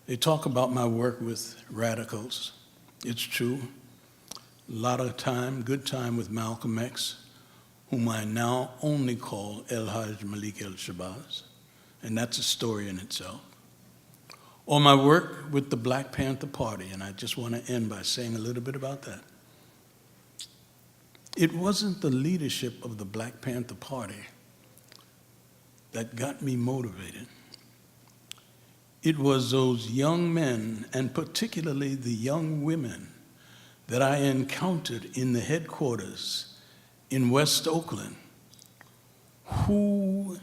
They talk about my work with radicals. It's true. A lot of time, good time with Malcolm X, whom I now only call El Hajj Malik El Shabazz, and that's a story in itself. Or my work with the Black Panther Party, and I just want to end by saying a little bit about that. It wasn't the leadership of the Black Panther Party that got me motivated. It was those young men, and particularly the young women, that I encountered in the headquarters in West Oakland, who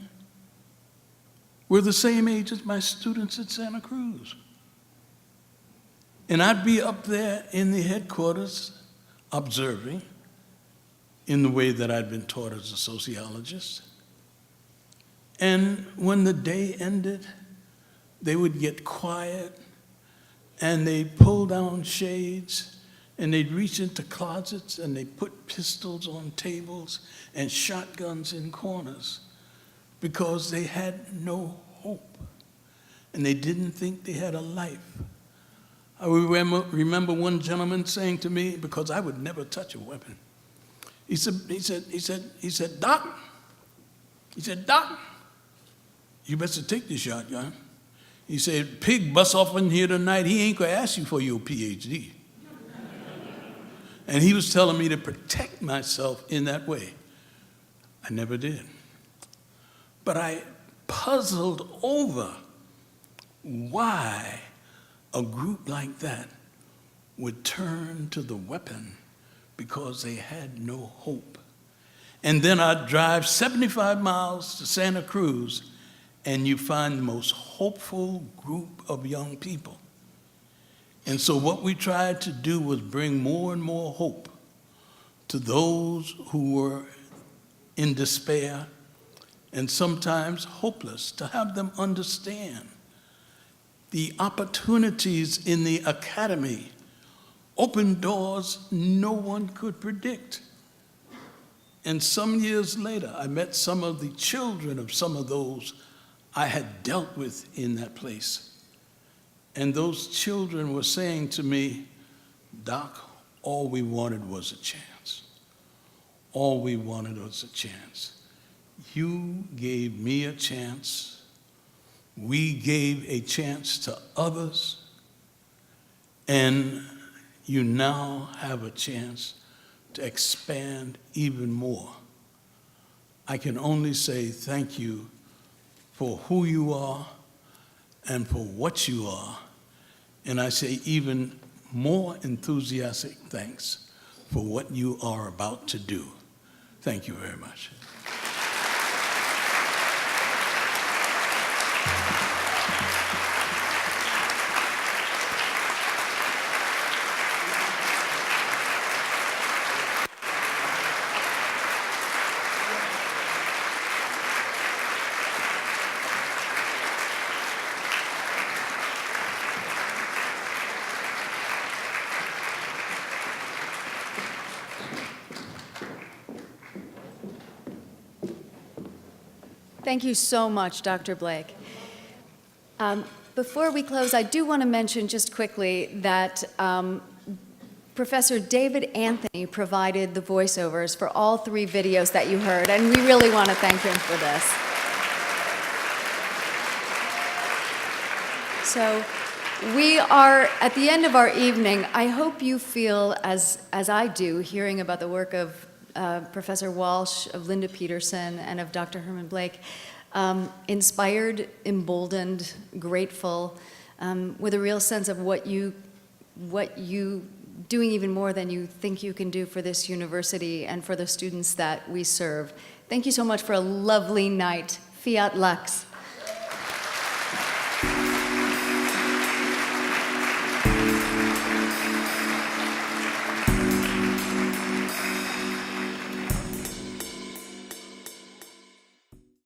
were the same age as my students at Santa Cruz. And I'd be up there in the headquarters observing in the way that I'd been taught as a sociologist. And when the day ended, they would get quiet and they'd pull down shades and they'd reach into closets and they'd put pistols on tables and shotguns in corners because they had no hope and they didn't think they had a life. I remember one gentleman saying to me, because I would never touch a weapon, he said, Doc, you better take this shotgun. He said, Pig bust off in here tonight, he ain't gonna ask you for your PhD. And he was telling me to protect myself in that way. I never did. But I puzzled over why a group like that would turn to the weapon because they had no hope. And then I'd drive 75 miles to Santa Cruz and you find the most hopeful group of young people. And so what we tried to do was bring more and more hope to those who were in despair and sometimes hopeless, to have them understand the opportunities in the academy open doors no one could predict. And some years later, I met some of the children of some of those I had dealt with in that place. And those children were saying to me, Doc, all we wanted was a chance. All we wanted was a chance. You gave me a chance. We gave a chance to others. And you now have a chance to expand even more. I can only say thank you for who you are and for what you are. And I say even more enthusiastic thanks for what you are about to do. Thank you very much. Thank you so much, Dr. Blake. Before we close, I do want to mention just quickly that Professor David Anthony provided the voiceovers for all 3 videos that you heard, and we really want to thank him for this. So we are at the end of our evening. I hope you feel, as I do, hearing about the work of Professor Walsh, of Linda Peterson, and of Dr. Herman Blake, inspired, emboldened, grateful, with a real sense of what you doing even more than you think you can do for this university and for the students that we serve. Thank you so much for a lovely night. Fiat Lux.